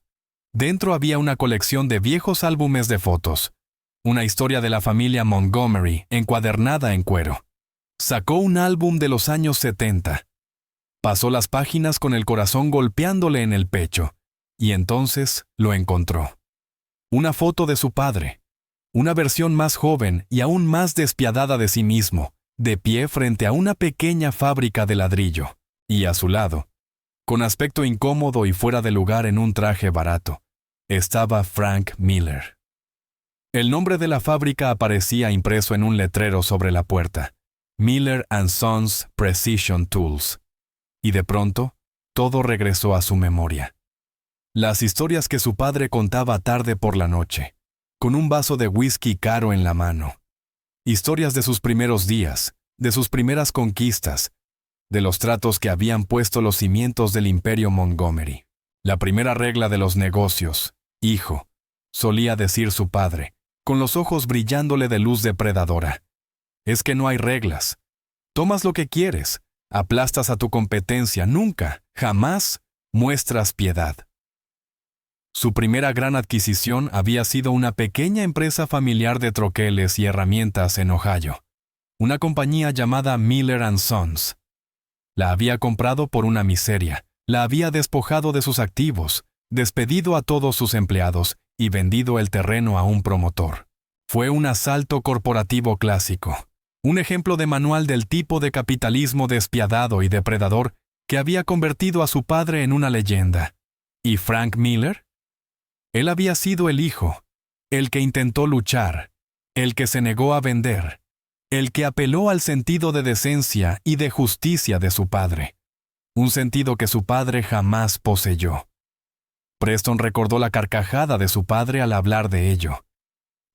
Dentro había una colección de viejos álbumes de fotos, una historia de la familia Montgomery encuadernada en cuero. Sacó un álbum de los años 70. Pasó las páginas con el corazón golpeándole en el pecho, y entonces lo encontró. Una foto de su padre, una versión más joven y aún más despiadada de sí mismo, de pie frente a una pequeña fábrica de ladrillo, y a su lado, con aspecto incómodo y fuera de lugar en un traje barato, estaba Frank Miller. El nombre de la fábrica aparecía impreso en un letrero sobre la puerta: Miller & Sons Precision Tools. Y de pronto, todo regresó a su memoria. Las historias que su padre contaba tarde por la noche, con un vaso de whisky caro en la mano. Historias de sus primeros días, de sus primeras conquistas, de los tratos que habían puesto los cimientos del imperio Montgomery. La primera regla de los negocios, hijo, solía decir su padre, con los ojos brillándole de luz depredadora, es que no hay reglas. Tomas lo que quieres, aplastas a tu competencia, nunca, jamás muestras piedad. Su primera gran adquisición había sido una pequeña empresa familiar de troqueles y herramientas en Ohio, una compañía llamada Miller & Sons. La había comprado por una miseria, la había despojado de sus activos, despedido a todos sus empleados y vendido el terreno a un promotor. Fue un asalto corporativo clásico, un ejemplo de manual del tipo de capitalismo despiadado y depredador que había convertido a su padre en una leyenda. ¿Y Frank Miller? Él había sido el hijo, el que intentó luchar, el que se negó a vender, el que apeló al sentido de decencia y de justicia de su padre, un sentido que su padre jamás poseyó. Preston recordó la carcajada de su padre al hablar de ello.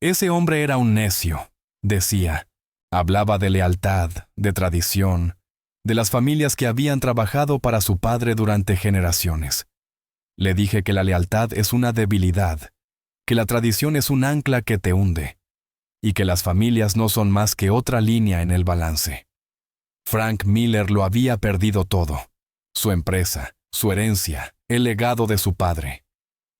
Ese hombre era un necio, decía. Hablaba de lealtad, de tradición, de las familias que habían trabajado para su padre durante generaciones. Le dije que la lealtad es una debilidad, que la tradición es un ancla que te hunde, y que las familias no son más que otra línea en el balance. Frank Miller lo había perdido todo. Su empresa, su herencia, el legado de su padre.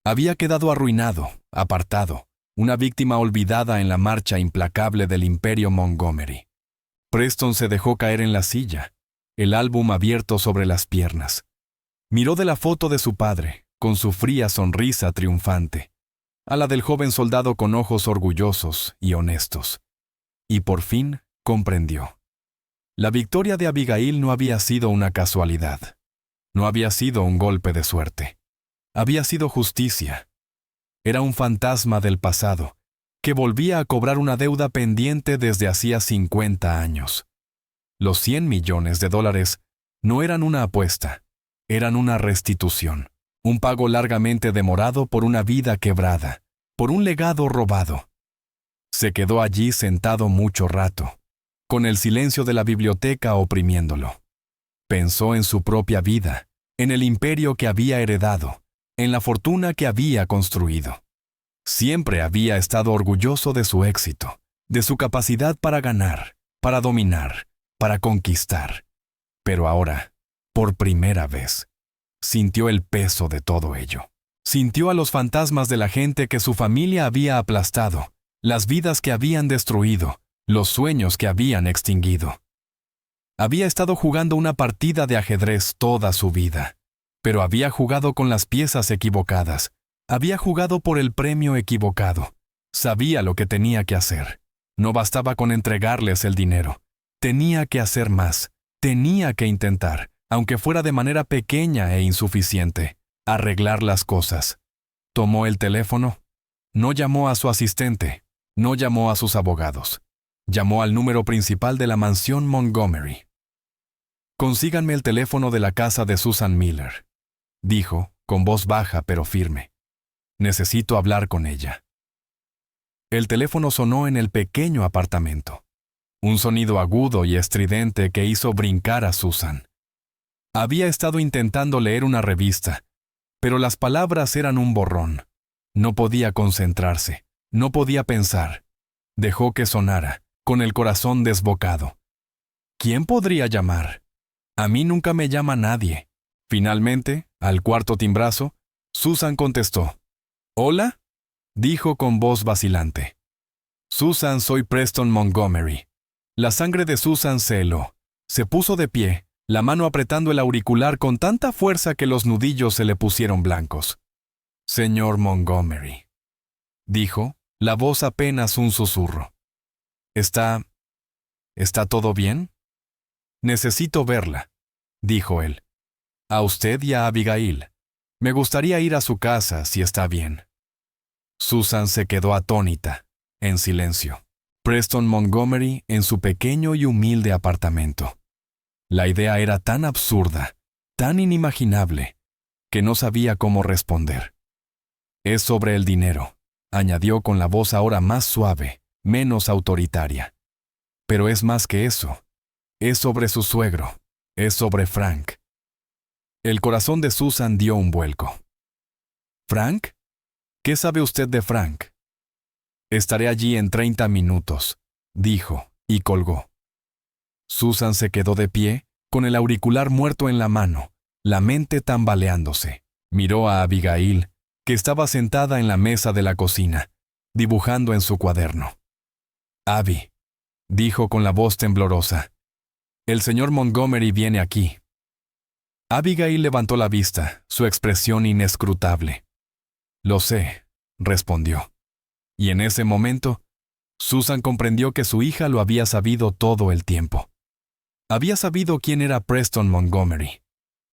Había quedado arruinado, apartado, una víctima olvidada en la marcha implacable del imperio Montgomery. Preston se dejó caer en la silla, el álbum abierto sobre las piernas. Miró de la foto de su padre, con su fría sonrisa triunfante, a la del joven soldado con ojos orgullosos y honestos. Y por fin comprendió. La victoria de Abigail no había sido una casualidad. No había sido un golpe de suerte. Había sido justicia. Era un fantasma del pasado, que volvía a cobrar una deuda pendiente desde hacía 50 años. Los $100 millones no eran una apuesta, eran una restitución, un pago largamente demorado por una vida quebrada, por un legado robado. Se quedó allí sentado mucho rato, con el silencio de la biblioteca oprimiéndolo. Pensó en su propia vida, en el imperio que había heredado, en la fortuna que había construido. Siempre había estado orgulloso de su éxito, de su capacidad para ganar, para dominar, para conquistar. Pero ahora, por primera vez, sintió el peso de todo ello. Sintió a los fantasmas de la gente que su familia había aplastado, las vidas que habían destruido, los sueños que habían extinguido. Había estado jugando una partida de ajedrez toda su vida, pero había jugado con las piezas equivocadas, había jugado por el premio equivocado. Sabía lo que tenía que hacer. No bastaba con entregarles el dinero. Tenía que hacer más, tenía que intentar, aunque fuera de manera pequeña e insuficiente, arreglar las cosas. Tomó el teléfono. No llamó a su asistente, no llamó a sus abogados. Llamó al número principal de la mansión Montgomery. «Consíganme el teléfono de la casa de Susan Miller», dijo, con voz baja pero firme. «Necesito hablar con ella». El teléfono sonó en el pequeño apartamento. Un sonido agudo y estridente que hizo brincar a Susan. Había estado intentando leer una revista, pero las palabras eran un borrón. No podía concentrarse, no podía pensar. Dejó que sonara, con el corazón desbocado. ¿Quién podría llamar? A mí nunca me llama nadie. Finalmente, al cuarto timbrazo, Susan contestó. «¿Hola?», dijo con voz vacilante. «Susan, soy Preston Montgomery». La sangre de Susan se heló. Se puso de pie, la mano apretando el auricular con tanta fuerza que los nudillos se le pusieron blancos. «Señor Montgomery», dijo, la voz apenas un susurro. ¿Está todo bien?» «Necesito verla», dijo él. «A usted y a Abigail. Me gustaría ir a su casa si está bien». Susan se quedó atónita, en silencio. Preston Montgomery en su pequeño y humilde apartamento. La idea era tan absurda, tan inimaginable, que no sabía cómo responder. Es sobre el dinero, añadió con la voz ahora más suave, menos autoritaria. Pero es más que eso. Es sobre su suegro. Es sobre Frank. El corazón de Susan dio un vuelco. ¿Frank? ¿Qué sabe usted de Frank? Estaré allí en 30 minutos, dijo, y colgó. Susan se quedó de pie, con el auricular muerto en la mano, la mente tambaleándose. Miró a Abigail, que estaba sentada en la mesa de la cocina, dibujando en su cuaderno. Abby, dijo con la voz temblorosa, el señor Montgomery viene aquí. Abigail levantó la vista, su expresión inescrutable. Lo sé, respondió. Y en ese momento, Susan comprendió que su hija lo había sabido todo el tiempo. Había sabido quién era Preston Montgomery.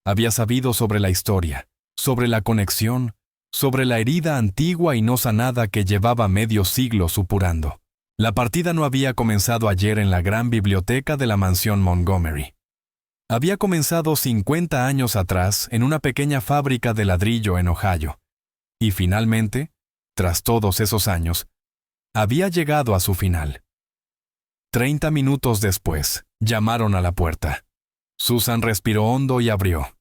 Había sabido sobre la historia, sobre la conexión, sobre la herida antigua y no sanada que llevaba medio siglo supurando. La partida no había comenzado ayer en la gran biblioteca de la mansión Montgomery. Había comenzado 50 años atrás en una pequeña fábrica de ladrillo en Ohio. Y finalmente, tras todos esos años, había llegado a su final. 30 minutos después, llamaron a la puerta. Susan respiró hondo y abrió.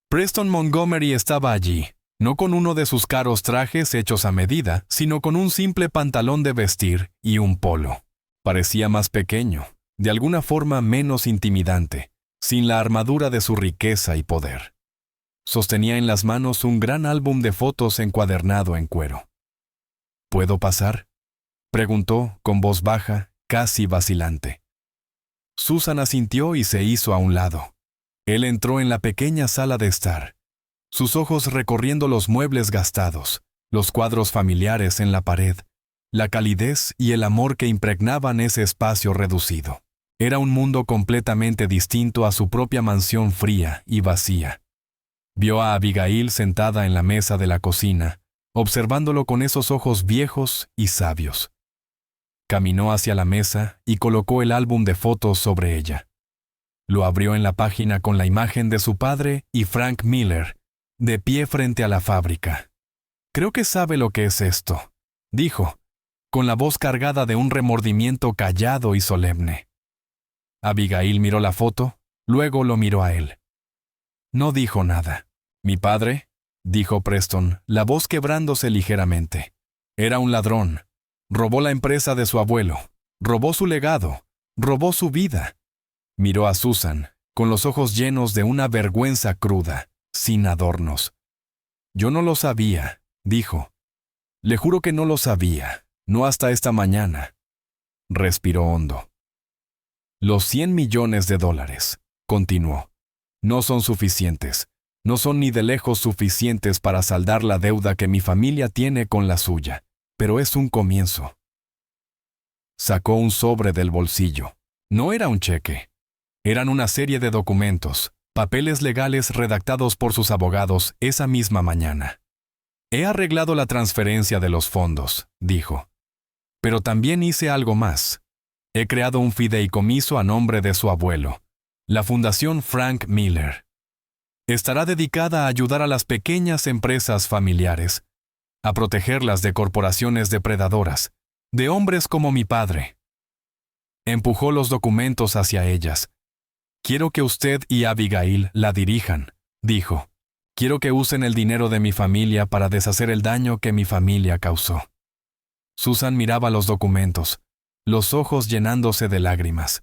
Preston Montgomery estaba allí, no con uno de sus caros trajes hechos a medida, sino con un simple pantalón de vestir y un polo. Parecía más pequeño, de alguna forma menos intimidante, sin la armadura de su riqueza y poder. Sostenía en las manos un gran álbum de fotos encuadernado en cuero. ¿Puedo pasar?, preguntó con voz baja, casi vacilante. Susan asintió y se hizo a un lado. Él entró en la pequeña sala de estar, sus ojos recorriendo los muebles gastados, los cuadros familiares en la pared, la calidez y el amor que impregnaban ese espacio reducido. Era un mundo completamente distinto a su propia mansión fría y vacía. Vio a Abigail sentada en la mesa de la cocina, observándolo con esos ojos viejos y sabios. Caminó hacia la mesa y colocó el álbum de fotos sobre ella. Lo abrió en la página con la imagen de su padre y Frank Miller, de pie frente a la fábrica. «Creo que sabe lo que es esto», dijo, con la voz cargada de un remordimiento callado y solemne. Abigail miró la foto, luego lo miró a él. No dijo nada. «Mi padre», dijo Preston, la voz quebrándose ligeramente, «era un ladrón. Robó la empresa de su abuelo. Robó su legado. Robó su vida». Miró a Susan, con los ojos llenos de una vergüenza cruda, sin adornos. «Yo no lo sabía», dijo. «Le juro que no lo sabía, no hasta esta mañana». Respiró hondo. «Los 100 millones de dólares», continuó, «no son suficientes. No son ni de lejos suficientes para saldar la deuda que mi familia tiene con la suya, pero es un comienzo». Sacó un sobre del bolsillo. No era un cheque. Eran una serie de documentos, papeles legales redactados por sus abogados esa misma mañana. «He arreglado la transferencia de los fondos», dijo. «Pero también hice algo más. He creado un fideicomiso a nombre de su abuelo, la Fundación Frank Miller. Estará dedicada a ayudar a las pequeñas empresas familiares, a protegerlas de corporaciones depredadoras, de hombres como mi padre». Empujó los documentos hacia ellas. «Quiero que usted y Abigail la dirijan», dijo. «Quiero que usen el dinero de mi familia para deshacer el daño que mi familia causó». Susan miraba los documentos, los ojos llenándose de lágrimas.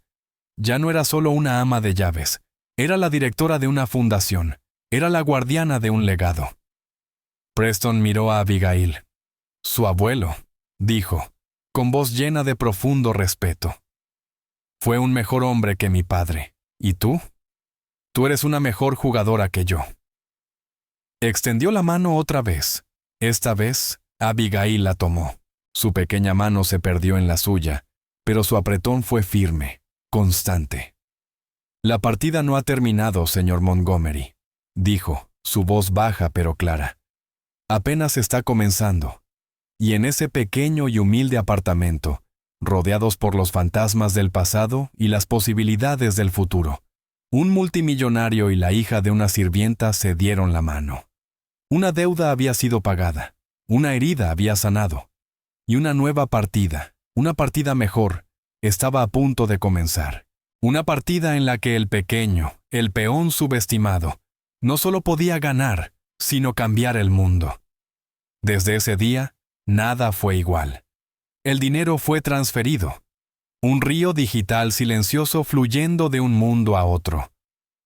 Ya no era solo una ama de llaves, era la directora de una fundación, era la guardiana de un legado. Preston miró a Abigail. «Su abuelo», dijo, con voz llena de profundo respeto. «Fue un mejor hombre que mi padre. ¿Y tú? Tú eres una mejor jugadora que yo». Extendió la mano otra vez. Esta vez, Abigail la tomó. Su pequeña mano se perdió en la suya, pero su apretón fue firme, constante. «La partida no ha terminado, señor Montgomery», dijo, su voz baja pero clara. «Apenas está comenzando. Y en ese pequeño y humilde apartamento, rodeados por los fantasmas del pasado y las posibilidades del futuro, Un multimillonario y la hija de una sirvienta se dieron la mano. Una deuda había sido pagada, una herida había sanado, y una nueva partida, una partida mejor, estaba a punto de comenzar. Una partida en la que el pequeño, el peón subestimado, no solo podía ganar, sino cambiar el mundo. Desde ese día, nada fue igual. El dinero fue transferido. Un río digital silencioso fluyendo de un mundo a otro.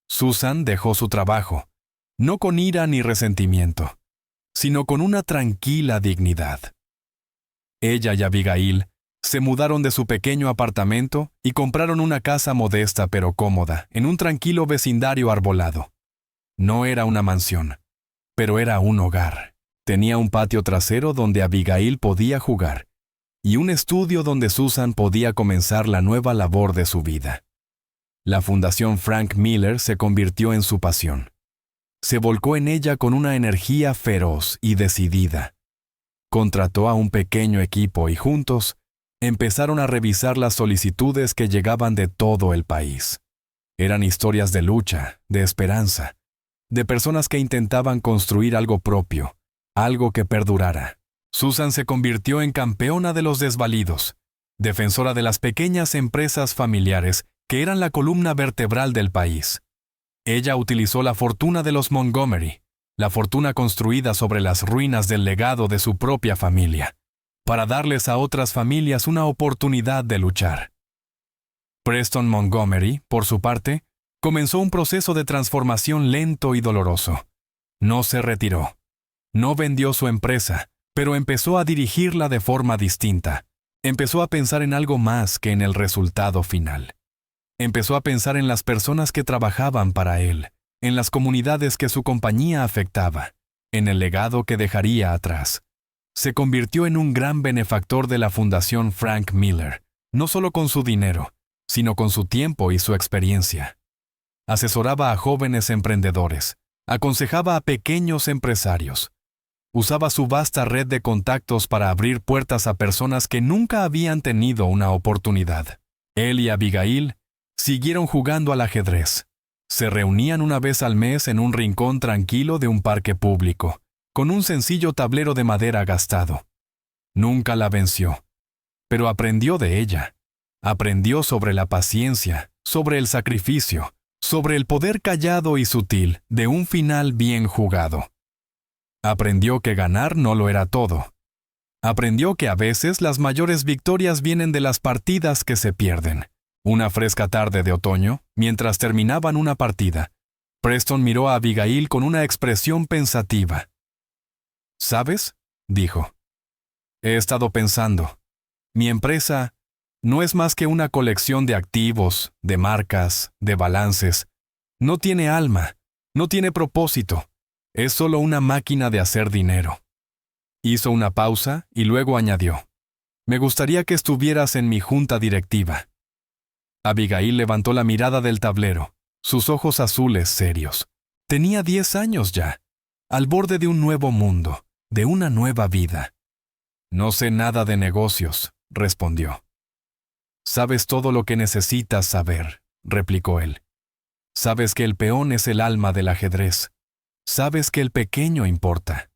Susan dejó su trabajo, no con ira ni resentimiento, sino con una tranquila dignidad. Ella y Abigail se mudaron de su pequeño apartamento y compraron una casa modesta pero cómoda en un tranquilo vecindario arbolado. No era una mansión, pero era un hogar. Tenía un patio trasero donde Abigail podía jugar y un estudio donde Susan podía comenzar la nueva labor de su vida. La Fundación Frank Miller se convirtió en su pasión. Se volcó en ella con una energía feroz y decidida. Contrató a un pequeño equipo y juntos empezaron a revisar las solicitudes que llegaban de todo el país. Eran historias de lucha, de esperanza, de personas que intentaban construir algo propio, algo que perdurara. Susan se convirtió en campeona de los desvalidos, defensora de las pequeñas empresas familiares que eran la columna vertebral del país. Ella utilizó la fortuna de los Montgomery, la fortuna construida sobre las ruinas del legado de su propia familia, para darles a otras familias una oportunidad de luchar. Preston Montgomery, por su parte, comenzó un proceso de transformación lento y doloroso. No se retiró. No vendió su empresa, pero empezó a dirigirla de forma distinta. Empezó a pensar en algo más que en el resultado final. Empezó a pensar en las personas que trabajaban para él, en las comunidades que su compañía afectaba, en el legado que dejaría atrás. Se convirtió en un gran benefactor de la Fundación Frank Miller, no solo con su dinero, sino con su tiempo y su experiencia. Asesoraba a jóvenes emprendedores, aconsejaba a pequeños empresarios. Usaba su vasta red de contactos para abrir puertas a personas que nunca habían tenido una oportunidad. Él y Abigail siguieron jugando al ajedrez. Se reunían una vez al mes en un rincón tranquilo de un parque público, con un sencillo tablero de madera gastado. Nunca la venció, pero aprendió de ella. Aprendió sobre la paciencia, sobre el sacrificio, sobre el poder callado y sutil de un final bien jugado. Aprendió que ganar no lo era todo. Aprendió que a veces las mayores victorias vienen de las partidas que se pierden. Una fresca tarde de otoño, mientras terminaban una partida, Preston miró a Abigail con una expresión pensativa. «¿Sabes?», dijo. «He estado pensando. Mi empresa no es más que una colección de activos, de marcas, de balances. No tiene alma, no tiene propósito. Es solo una máquina de hacer dinero». Hizo una pausa y luego añadió. «Me gustaría que estuvieras en mi junta directiva». Abigail levantó la mirada del tablero, sus ojos azules serios. Tenía 10 años ya, al borde de un nuevo mundo, de una nueva vida. «No sé nada de negocios», respondió. «Sabes todo lo que necesitas saber», replicó él. «Sabes que el peón es el alma del ajedrez. Sabes que el pequeño importa.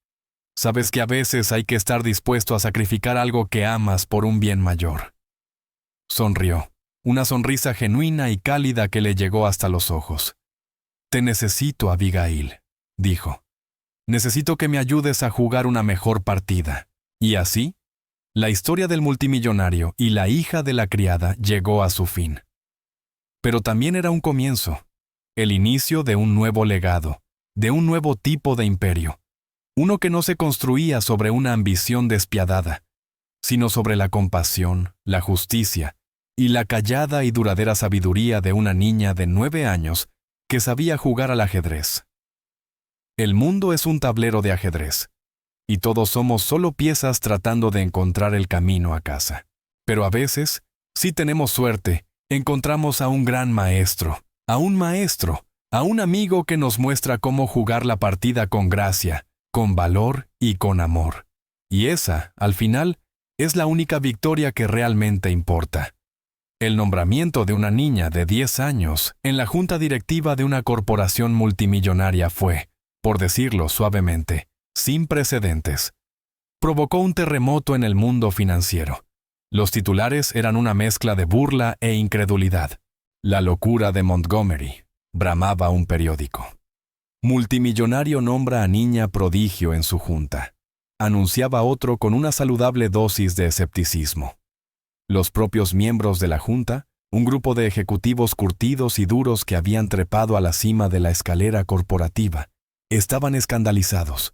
Sabes que a veces hay que estar dispuesto a sacrificar algo que amas por un bien mayor». Sonrió, una sonrisa genuina y cálida que le llegó hasta los ojos. «Te necesito, Abigail», dijo. «Necesito que me ayudes a jugar una mejor partida». Y así, la historia del multimillonario y la hija de la criada llegó a su fin. Pero también era un comienzo, el inicio de un nuevo legado, de un nuevo tipo de imperio, uno que no se construía sobre una ambición despiadada, sino sobre la compasión, la justicia y la callada y duradera sabiduría de una niña de 9 años que sabía jugar al ajedrez. El mundo es un tablero de ajedrez, y todos somos solo piezas tratando de encontrar el camino a casa. Pero a veces, si tenemos suerte, encontramos a un gran maestro, a un amigo que nos muestra cómo jugar la partida con gracia, con valor y con amor. Y esa, al final, es la única victoria que realmente importa. el nombramiento de una niña de 10 años en la junta directiva de una corporación multimillonaria fue, por decirlo suavemente, sin precedentes. Provocó un terremoto en el mundo financiero. Los titulares eran una mezcla de burla e incredulidad. La locura de Montgomery, bramaba un periódico. Multimillonario nombra a niña prodigio en su junta, anunciaba otro con una saludable dosis de escepticismo. Los propios miembros de la junta, un grupo de ejecutivos curtidos y duros que habían trepado a la cima de la escalera corporativa, estaban escandalizados.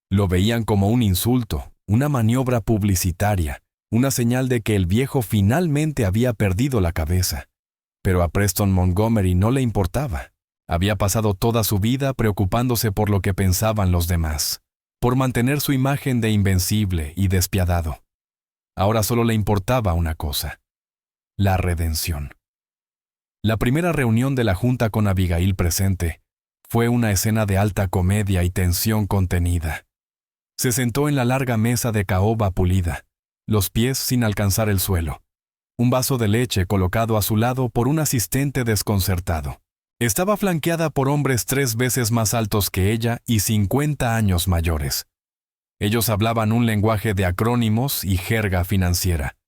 Lo veían como un insulto, una maniobra publicitaria, una señal de que el viejo finalmente había perdido la cabeza. Pero a Preston Montgomery no le importaba. Había pasado toda su vida preocupándose por lo que pensaban los demás, por mantener su imagen de invencible y despiadado. Ahora solo le importaba una cosa: la redención. La primera reunión de la junta con Abigail presente fue una escena de alta comedia y tensión contenida. Se sentó en la larga mesa de caoba pulida, los pies sin alcanzar el suelo, un vaso de leche colocado a su lado por un asistente desconcertado. Estaba flanqueada por hombres 3 veces más altos que ella y 50 años mayores. Ellos hablaban un lenguaje de acrónimos y jerga financiera.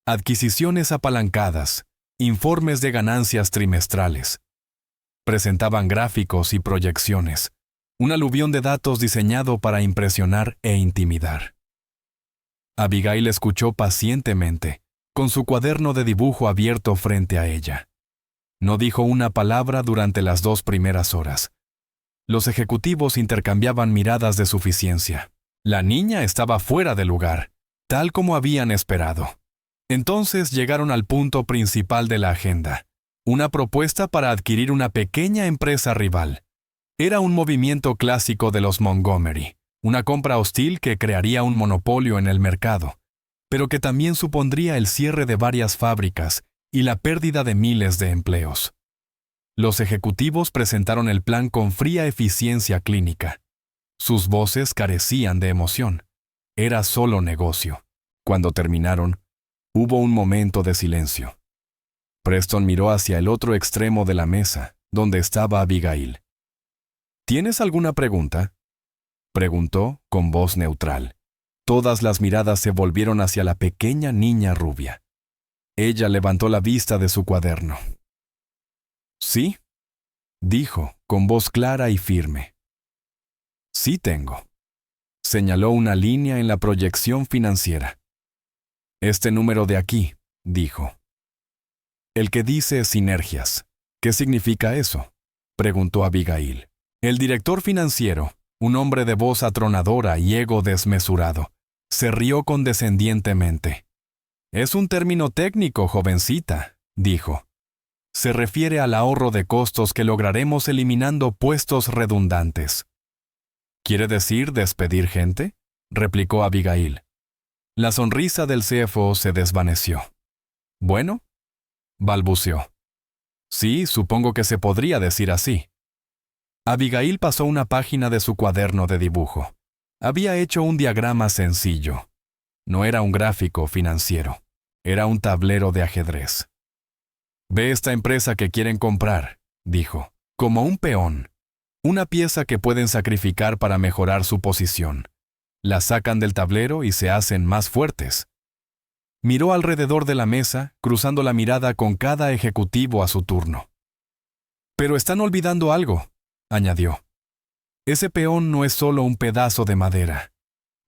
Adquisiciones apalancadas, informes de ganancias trimestrales. Presentaban gráficos y proyecciones, un aluvión de datos diseñado para impresionar e intimidar. Abigail escuchó pacientemente, con su cuaderno de dibujo abierto frente a ella. No dijo una palabra durante las 2 primeras horas. Los ejecutivos intercambiaban miradas de suficiencia. La niña estaba fuera de lugar, tal como habían esperado. Entonces llegaron al punto principal de la agenda, una propuesta para adquirir una pequeña empresa rival. Era un movimiento clásico de los Montgomery, una compra hostil que crearía un monopolio en el mercado, pero que también supondría el cierre de varias fábricas y la pérdida de miles de empleos. Los ejecutivos presentaron el plan con fría eficiencia clínica. Sus voces carecían de emoción. Era solo negocio. Cuando terminaron, hubo un momento de silencio. Preston miró hacia el otro extremo de la mesa, donde estaba Abigail. ¿Tienes alguna pregunta?, preguntó con voz neutral. Todas las miradas se volvieron hacia la pequeña niña rubia. Ella levantó la vista de su cuaderno. «Sí», dijo, con voz clara y firme. «Sí tengo». Señaló una línea en la proyección financiera. «Este número de aquí», dijo. «El que dice sinergias. ¿Qué significa eso?», preguntó Abigail. El director financiero, un hombre de voz atronadora y ego desmesurado, se rió condescendientemente. «Es un término técnico, jovencita», dijo. «Se refiere al ahorro de costos que lograremos eliminando puestos redundantes». «¿Quiere decir despedir gente?», replicó Abigail. La sonrisa del CFO se desvaneció. «Bueno», balbuceó. «Sí, supongo que se podría decir así». Abigail pasó una página de su cuaderno de dibujo. Había hecho un diagrama sencillo. No era un gráfico financiero. Era un tablero de ajedrez. «Ve esta empresa que quieren comprar», dijo, «como un peón. Una pieza que pueden sacrificar para mejorar su posición. La sacan del tablero y se hacen más fuertes». Miró alrededor de la mesa, cruzando la mirada con cada ejecutivo a su turno. «Pero están olvidando algo», añadió. «Ese peón no es solo un pedazo de madera.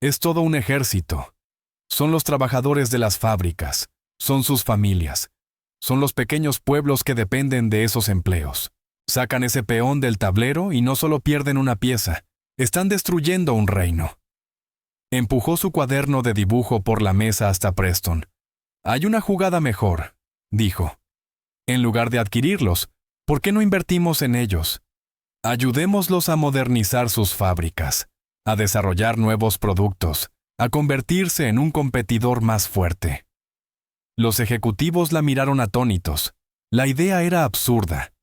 Es todo un ejército. Son los trabajadores de las fábricas, son sus familias, son los pequeños pueblos que dependen de esos empleos. Sacan ese peón del tablero y no solo pierden una pieza, están destruyendo un reino». Empujó su cuaderno de dibujo por la mesa hasta Preston. «Hay una jugada mejor», dijo. «En lugar de adquirirlos, ¿por qué no invertimos en ellos? Ayudémoslos a modernizar sus fábricas, a desarrollar nuevos productos, a convertirse en un competidor más fuerte». Los ejecutivos la miraron atónitos. La idea era absurda.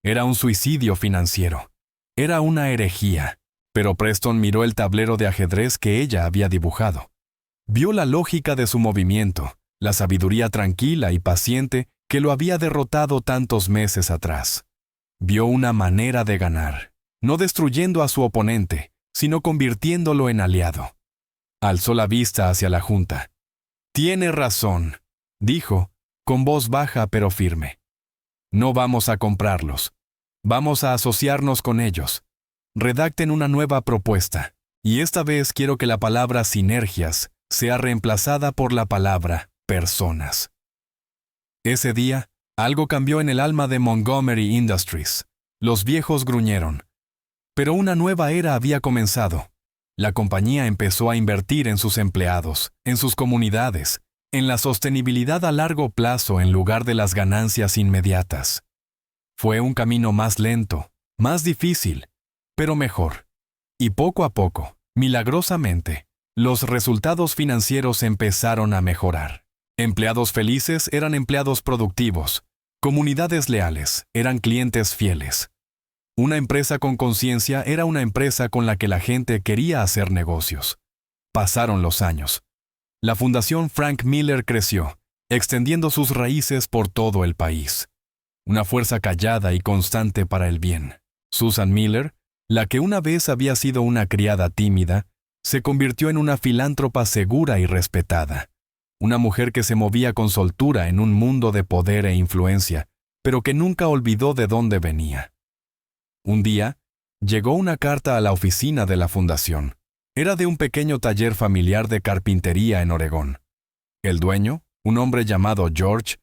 Era un suicidio financiero. Era una herejía. Pero Preston miró el tablero de ajedrez que ella había dibujado. Vio la lógica de su movimiento, la sabiduría tranquila y paciente que lo había derrotado tantos meses atrás. Vio una manera de ganar, no destruyendo a su oponente, sino convirtiéndolo en aliado. Alzó la vista hacia la junta. «Tiene razón», dijo, con voz baja pero firme. «No vamos a comprarlos. Vamos a asociarnos con ellos. Redacten una nueva propuesta, y esta vez quiero que la palabra sinergias sea reemplazada por la palabra personas». Ese día, algo cambió en el alma de Montgomery Industries. Los viejos gruñeron. Pero una nueva era había comenzado. La compañía empezó a invertir en sus empleados, en sus comunidades, en la sostenibilidad a largo plazo en lugar de las ganancias inmediatas. Fue un camino más lento, más difícil, pero mejor. Y poco a poco, milagrosamente, los resultados financieros empezaron a mejorar. Empleados felices eran empleados productivos. Comunidades leales eran clientes fieles. Una empresa con conciencia era una empresa con la que la gente quería hacer negocios. Pasaron los años. La Fundación Frank Miller creció, extendiendo sus raíces por todo el país. Una fuerza callada y constante para el bien. Susan Miller, la que una vez había sido una criada tímida, se convirtió en una filántropa segura y respetada. Una mujer que se movía con soltura en un mundo de poder e influencia, pero que nunca olvidó de dónde venía. Un día, llegó una carta a la oficina de la fundación. Era de un pequeño taller familiar de carpintería en Oregón. El dueño, un hombre llamado George,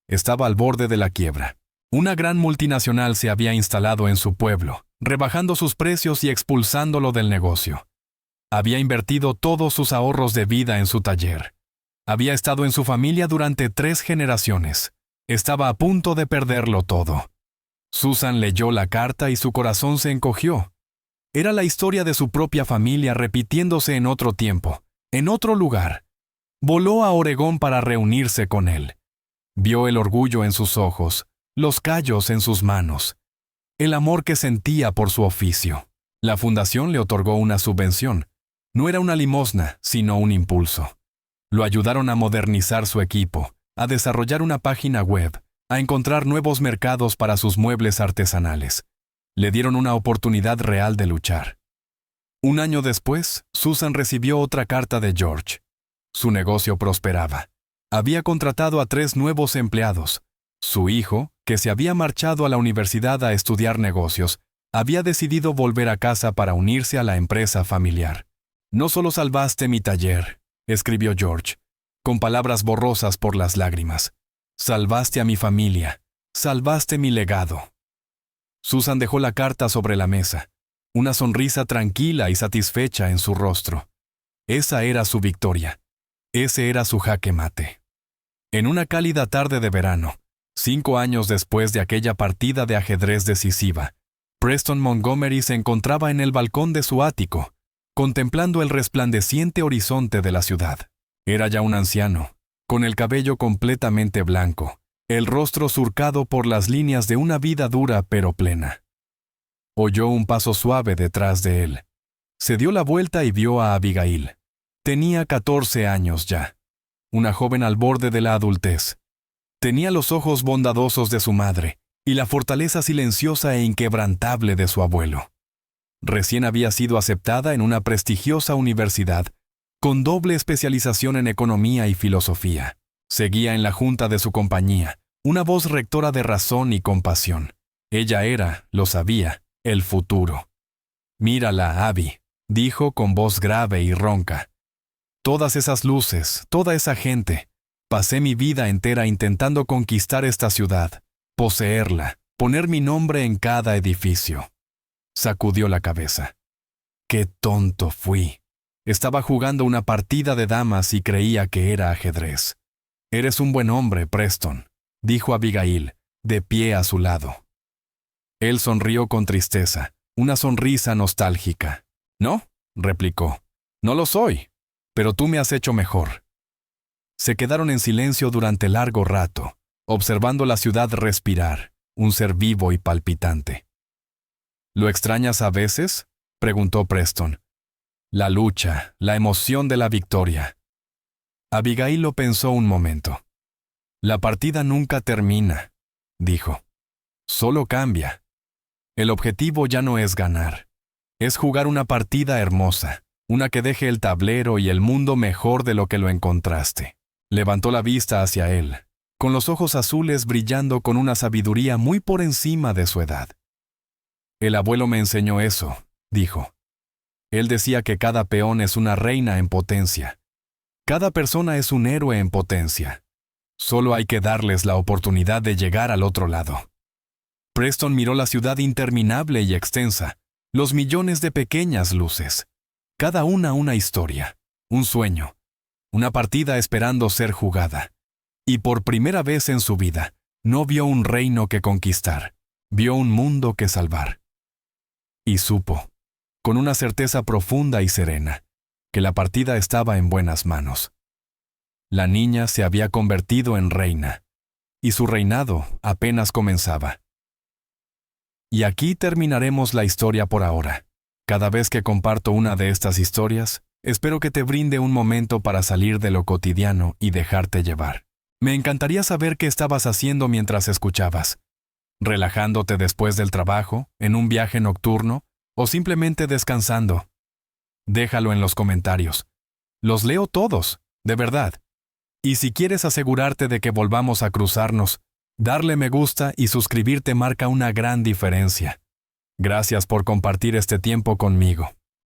estaba al borde de la quiebra. Una gran multinacional se había instalado en su pueblo, rebajando sus precios y expulsándolo del negocio. Había invertido todos sus ahorros de vida en su taller. Había estado en su familia durante 3 generaciones. Estaba a punto de perderlo todo. Susan leyó la carta y su corazón se encogió. Era la historia de su propia familia repitiéndose en otro tiempo, en otro lugar. Voló a Oregón para reunirse con él. Vio el orgullo en sus ojos, los callos en sus manos, el amor que sentía por su oficio. La fundación le otorgó una subvención. No era una limosna, sino un impulso. Lo ayudaron a modernizar su equipo, a desarrollar una página web, a encontrar nuevos mercados para sus muebles artesanales. Le dieron una oportunidad real de luchar. Un año después, Susan recibió otra carta de George. Su negocio prosperaba. Había contratado a 3 nuevos empleados. Su hijo, que se había marchado a la universidad a estudiar negocios, había decidido volver a casa para unirse a la empresa familiar. «No solo salvaste mi taller», escribió George, con palabras borrosas por las lágrimas. «Salvaste a mi familia, salvaste mi legado». Susan dejó la carta sobre la mesa, una sonrisa tranquila y satisfecha en su rostro. Esa era su victoria. Ese era su jaque mate. En una cálida tarde de verano, 5 años después de aquella partida de ajedrez decisiva, Preston Montgomery se encontraba en el balcón de su ático, contemplando el resplandeciente horizonte de la ciudad. Era ya un anciano, con el cabello completamente blanco, el rostro surcado por las líneas de una vida dura pero plena. Oyó un paso suave detrás de él. Se dio la vuelta y vio a Abigail. Tenía 14 años ya, una joven al borde de la adultez. Tenía los ojos bondadosos de su madre y la fortaleza silenciosa e inquebrantable de su abuelo. Recién había sido aceptada en una prestigiosa universidad, con doble especialización en economía y filosofía. Seguía en la junta de su compañía, una voz rectora de razón y compasión. Ella era, lo sabía, el futuro. «Mírala, Abby», dijo con voz grave y ronca. «Todas esas luces, toda esa gente. Pasé mi vida entera intentando conquistar esta ciudad, poseerla, poner mi nombre en cada edificio». Sacudió la cabeza. «Qué tonto fui. Estaba jugando una partida de damas y creía que era ajedrez». «Eres un buen hombre, Preston», dijo Abigail, de pie a su lado. Él sonrió con tristeza, una sonrisa nostálgica. «No», replicó, «no lo soy, pero tú me has hecho mejor». Se quedaron en silencio durante largo rato, observando la ciudad respirar, un ser vivo y palpitante. «¿Lo extrañas a veces?», preguntó Preston. «La lucha, la emoción de la victoria». Abigail lo pensó un momento. La partida nunca termina, dijo. Solo cambia. El objetivo ya no es ganar. Es jugar una partida hermosa, una que deje el tablero y el mundo mejor de lo que lo encontraste. Levantó la vista hacia él, con los ojos azules brillando con una sabiduría muy por encima de su edad. El abuelo me enseñó eso, dijo. Él decía que cada peón es una reina en potencia. Cada persona es un héroe en potencia. Solo hay que darles la oportunidad de llegar al otro lado. Preston miró la ciudad interminable y extensa, los millones de pequeñas luces. Cada una historia, un sueño, una partida esperando ser jugada. Y por primera vez en su vida, no vio un reino que conquistar, vio un mundo que salvar. Y supo, con una certeza profunda y serena, que la partida estaba en buenas manos. La niña se había convertido en reina, y su reinado apenas comenzaba. Y aquí terminaremos la historia por ahora. Cada vez que comparto una de estas historias, espero que te brinde un momento para salir de lo cotidiano y dejarte llevar. Me encantaría saber qué estabas haciendo mientras escuchabas. Relajándote después del trabajo, en un viaje nocturno, o simplemente descansando. Déjalo en los comentarios. Los leo todos, de verdad. Y si quieres asegurarte de que volvamos a cruzarnos, darle me gusta y suscribirte marca una gran diferencia. Gracias por compartir este tiempo conmigo.